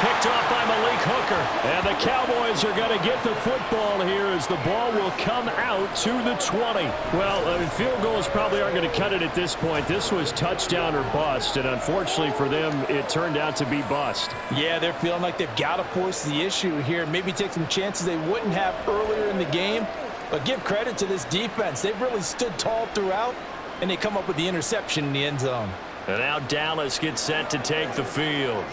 Picked off by Malik Hooker. And the Cowboys are going to get the football here as the ball will come out to the 20. Well, field goals probably aren't going to cut it at this point. This was touchdown or bust, and unfortunately for them, it turned out to be bust. Yeah, they're feeling like they've got to force the issue here. Maybe take some chances they wouldn't have earlier in the game. But give credit to this defense. They've really stood tall throughout, and they come up with the interception in the end zone. And now Dallas gets set to take the field.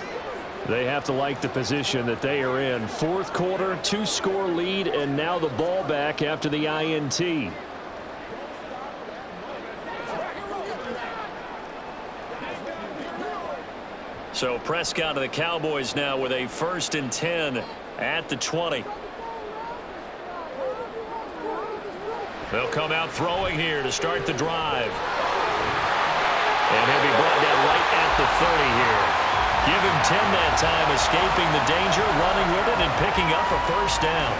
They have to like the position that they are in. Fourth quarter, 2-score lead, and now the ball back after the INT. So Prescott of the Cowboys now with a 1st and 10 at the 20. They'll come out throwing here to start the drive. And he'll be brought down right at the 30 here. Give him 10 that time, escaping the danger, running with it, and picking up a first down.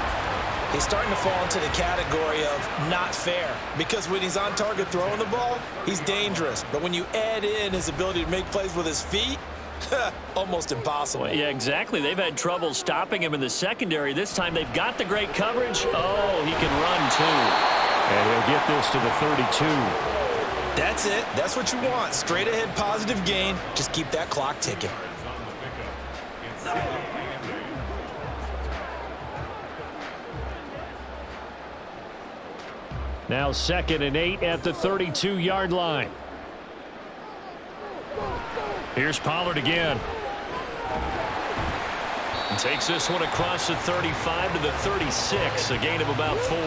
He's starting to fall into the category of not fair, because when he's on target throwing the ball, he's dangerous. But when you add in his ability to make plays with his feet, almost impossible. Well, yeah, exactly. They've had trouble stopping him in the secondary. This time they've got the great coverage. Oh, he can run too. And he'll get this to the 32. That's it. That's what you want. Straight ahead positive gain. Just keep that clock ticking. Now 2nd and 8 at the 32-yard line. Here's Pollard again. And takes this one across the 35 to the 36, a gain of about 4.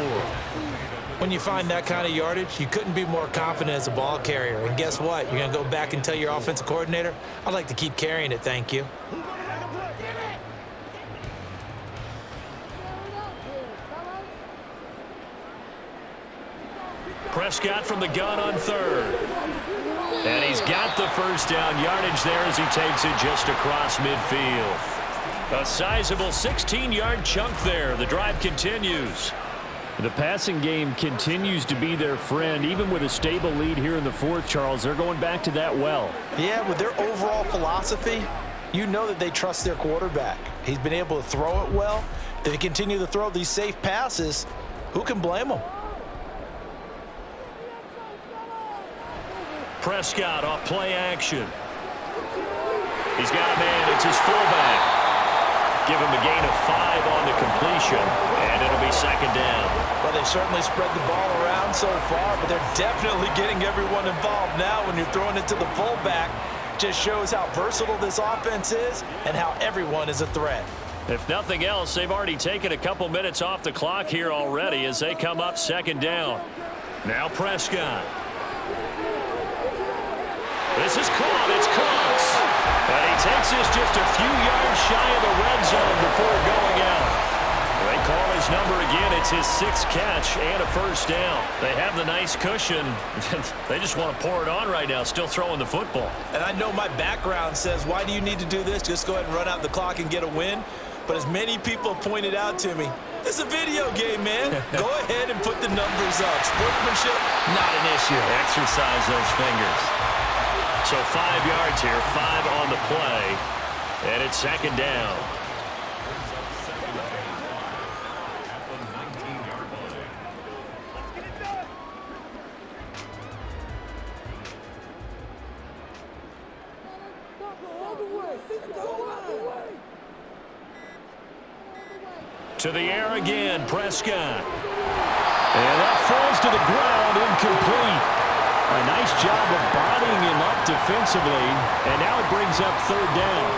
When you find that kind of yardage, you couldn't be more confident as a ball carrier. And guess what? You're going to go back and tell your offensive coordinator, I'd like to keep carrying it, thank you. Prescott from the gun on 3rd. And he's got the first down yardage there as he takes it just across midfield. A sizable 16-yard chunk there. The drive continues. The passing game continues to be their friend. Even with a stable lead here in the 4th, Charles, they're going back to that well. Yeah, with their overall philosophy, you know that they trust their quarterback. He's been able to throw it well. They continue to throw these safe passes. Who can blame them? Prescott off play action. He's got a man. It's his fullback. Give him a gain of 5 on the completion, and it'll be 2nd down. Well, they've certainly spread the ball around so far, but they're definitely getting everyone involved now when you're throwing it to the fullback. Just shows how versatile this offense is and how everyone is a threat. If nothing else, they've already taken a couple minutes off the clock here already as they come up 2nd down. Now Prescott. This is caught. It's close. And he takes this just a few yards shy of the red zone before going out. They call his number again. It's his 6th catch and a first down. They have the nice cushion. They just want to pour it on right now, still throwing the football. And I know my background says, why do you need to do this? Just go ahead and run out the clock and get a win. But as many people have pointed out to me, this is a video game, man. Go ahead and put the numbers up. Sportsmanship, not an issue. Exercise those fingers. So 5 yards here, 5 on the play, and it's 2nd down. To the air again, Prescott. And that falls to the ground, incomplete. A nice job of bodying him up defensively, and now it brings up 3rd down.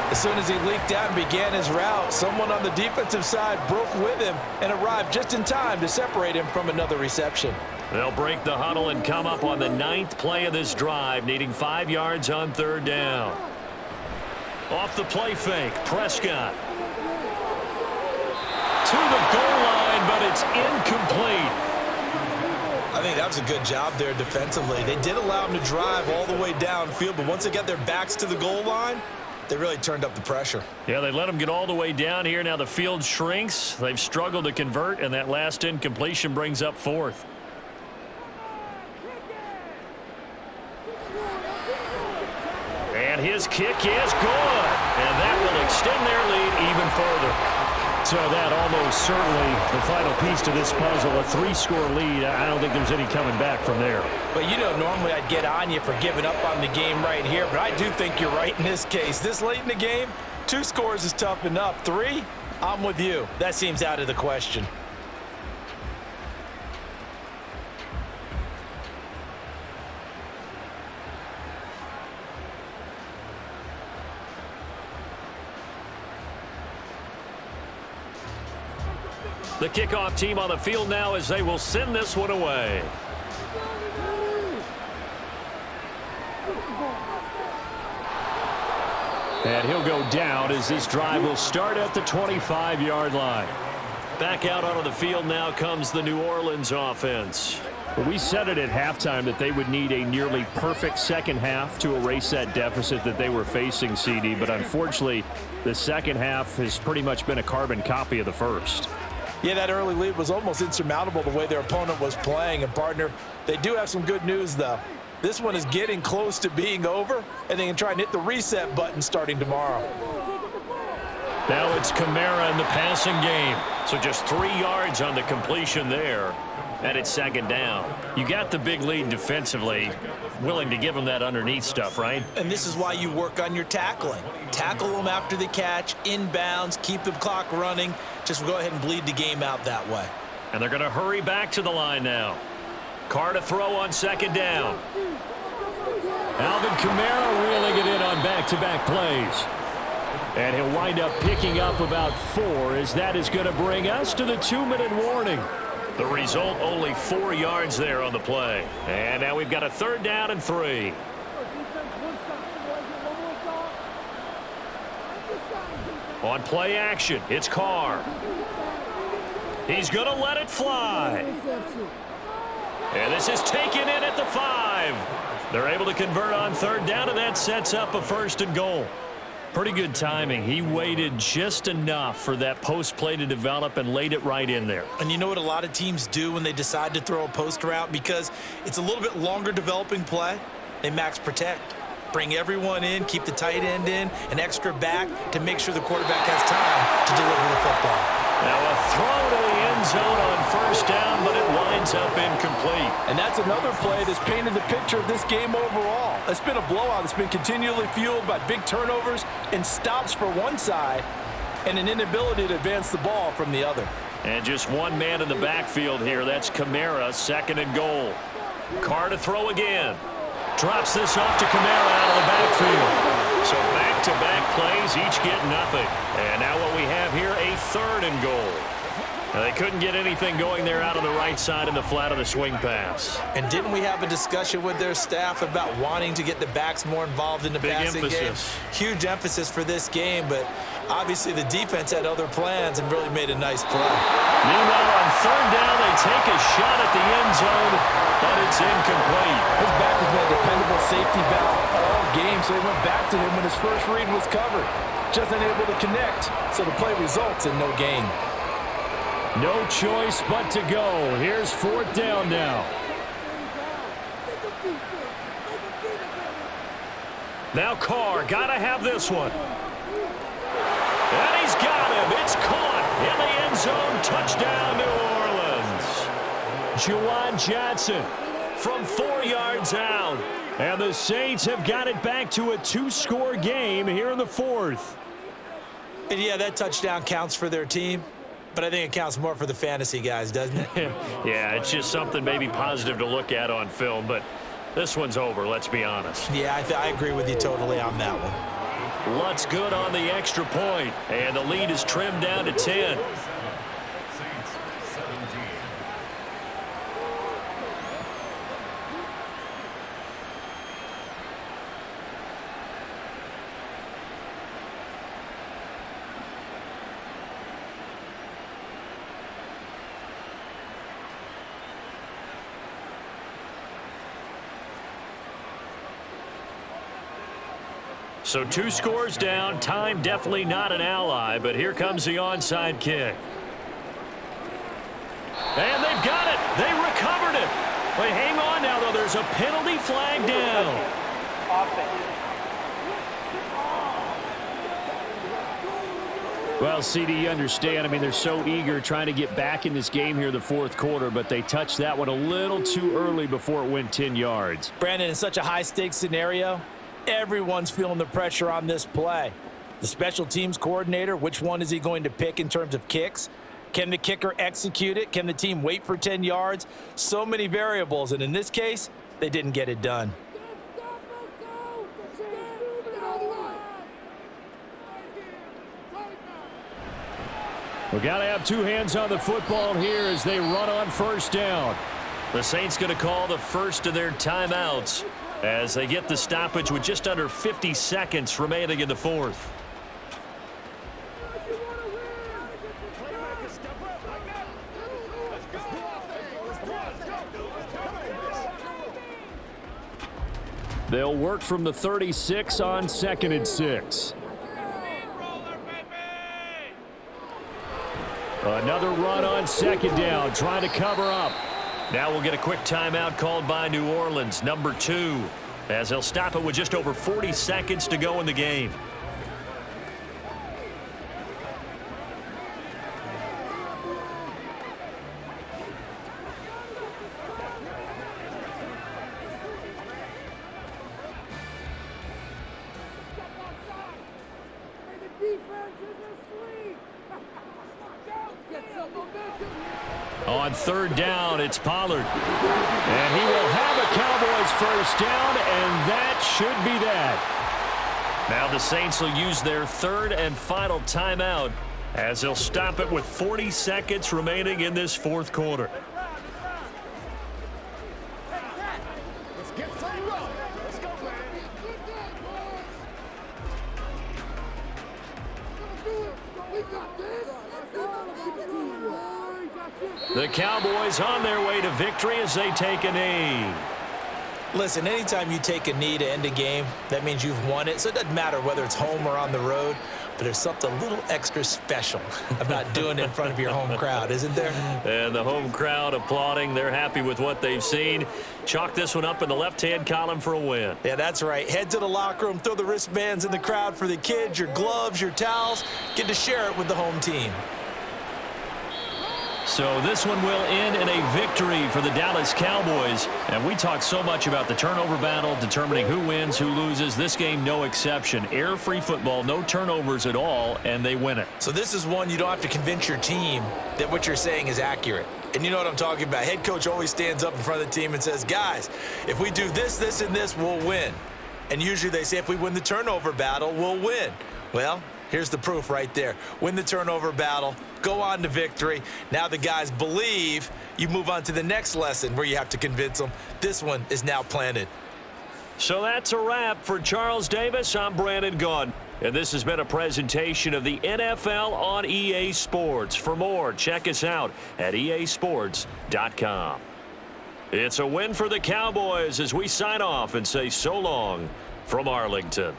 As soon as he leaked out and began his route, someone on the defensive side broke with him and arrived just in time to separate him from another reception. They'll break the huddle and come up on the 9th play of this drive, needing 5 yards on 3rd down. Off the play fake, Prescott. To the goal line, but it's incomplete. I think that was a good job there defensively. They did allow him to drive all the way downfield, but once they got their backs to the goal line, they really turned up the pressure. Yeah, they let him get all the way down here. Now the field shrinks. They've struggled to convert, and that last incompletion brings up 4th. And his kick is good. And that will extend their lead even further. So that almost certainly the final piece to this puzzle, a 3-score lead. I don't think there's any coming back from there. But you know, normally I'd get on you for giving up on the game right here, but I do think you're right in this case. This late in the game, 2 scores is tough enough. 3, I'm with you. That seems out of the question. The kickoff team on the field now as they will send this one away. And he'll go down as this drive will start at the 25-yard line. Back out onto the field now comes the New Orleans offense. We said it at halftime that they would need a nearly perfect second half to erase that deficit that they were facing, CD. But unfortunately, the second half has pretty much been a carbon copy of the first. Yeah, that early lead was almost insurmountable the way their opponent was playing. And, partner, they do have some good news, though. This one is getting close to being over, and they can try and hit the reset button starting tomorrow. Now it's Kamara in the passing game. So just 3 yards on the completion there. And it's second down. You got the big lead defensively. Willing to give them that underneath stuff, right? And this is why you work on your tackling. Tackle them after the catch, inbounds, keep the clock running. Just go ahead and bleed the game out that way. And they're going to hurry back to the line now. Carr to throw on second down. Alvin Kamara reeling it in on back-to-back plays. And he'll wind up picking up about 4 as that is going to bring us to the 2-minute warning. The result, only 4 yards there on the play. And now we've got a 3rd down and 3. On play action, it's Carr. He's going to let it fly. And this is taken in at the 5. They're able to convert on 3rd down, and that sets up a 1st and goal. Pretty good timing. He waited just enough for that post play to develop and laid it right in there. And you know what a lot of teams do when they decide to throw a post route? Because it's a little bit longer developing play, they max protect. Bring everyone in, keep the tight end in, an extra back to make sure the quarterback has time to deliver the football. Now a throw to the end zone on 1st down, but it winds up incomplete. And that's another play that's painted the picture of this game overall. It's been a blowout. It's been continually fueled by big turnovers and stops for one side and an inability to advance the ball from the other. And just one man in the backfield here. That's Kamara, 2nd and goal. Carr to throw again. Drops this off to Kamara out of the backfield. So back-to-back plays, each get nothing. And now what we have here, a 3rd and goal. Now they couldn't get anything going there out on the right side in the flat of the swing pass. And didn't we have a discussion with their staff about wanting to get the backs more involved in the passing game? Huge emphasis for this game, but obviously the defense had other plans and really made a nice play. Meanwhile, on 3rd down, they take a shot at the end zone, but it's incomplete. His back has been a dependable safety valve all game, so they went back to him when his first read was covered. Just unable to connect, so the play results in no gain. No choice but to go. Here's 4th down now. Now Carr, gotta have this one. And he's got him. It's caught in the end zone. Touchdown, New Orleans. Juwan Johnson from 4 yards out. And the Saints have got it back to a 2-score game here in the 4th. And yeah, that touchdown counts for their team. But I think it counts more for the fantasy guys, doesn't it? Yeah, it's just something maybe positive to look at on film, but this one's over, let's be honest. Yeah, I agree with you totally on that one. Lutz good on the extra point, and the lead is trimmed down to 10. So 2 scores down. Time definitely not an ally, but here comes the onside kick. And they've got it. They recovered it. Wait, hang on now, though. There's a penalty flag down. Well, CD, you understand. I mean, they're so eager trying to get back in this game here in the 4th quarter, but they touched that one a little too early before it went 10 yards. Brandon, in such a high-stakes scenario, everyone's feeling the pressure on this play. The special teams coordinator, which one is he going to pick in terms of kicks? Can the kicker execute it? Can the team wait for 10 yards? So many variables, and in this case, they didn't get it done. We've got to have 2 hands on the football here as they run on 1st down. The Saints going to call the first of their timeouts as they get the stoppage with just under 50 seconds remaining in the 4th. They'll work from the 36 on 2nd and 6. Another run on 2nd down, trying to cover up. Now we'll get a quick timeout called by New Orleans, number 2, as they'll stop it with just over 40 seconds to go in the game. On 3rd down, it's Pollard. And he will have a Cowboys first down, and that should be that. Now the Saints will use their 3rd and final timeout as they'll stop it with 40 seconds remaining in this 4th quarter. The Cowboys on their way to victory as they take a knee. Listen, anytime you take a knee to end a game, that means you've won it. So it doesn't matter whether it's home or on the road, but there's something a little extra special about doing it in front of your home crowd, isn't there? And the home crowd applauding. They're happy with what they've seen. Chalk this one up in the left-hand column for a win. Yeah, that's right. Head to the locker room, throw the wristbands in the crowd for the kids, your gloves, your towels. Get to share it with the home team. So this one will end in a victory for the Dallas Cowboys. And we talked so much about the turnover battle, determining who wins, who loses. This game, no exception. Air-free football, no turnovers at all, and they win it. So this is one you don't have to convince your team that what you're saying is accurate. And you know what I'm talking about. Head coach always stands up in front of the team and says, guys, if we do this, this, and this, we'll win. And usually they say if we win the turnover battle, we'll win. Well, here's the proof right there. Win the turnover battle, go on to victory. Now the guys believe. You move on to the next lesson where you have to convince them. This one is now planted. So that's a wrap for Charles Davis. I'm Brandon Gaudin. And this has been a presentation of the NFL on EA Sports. For more, check us out at easports.com. It's a win for the Cowboys as we sign off and say so long from Arlington.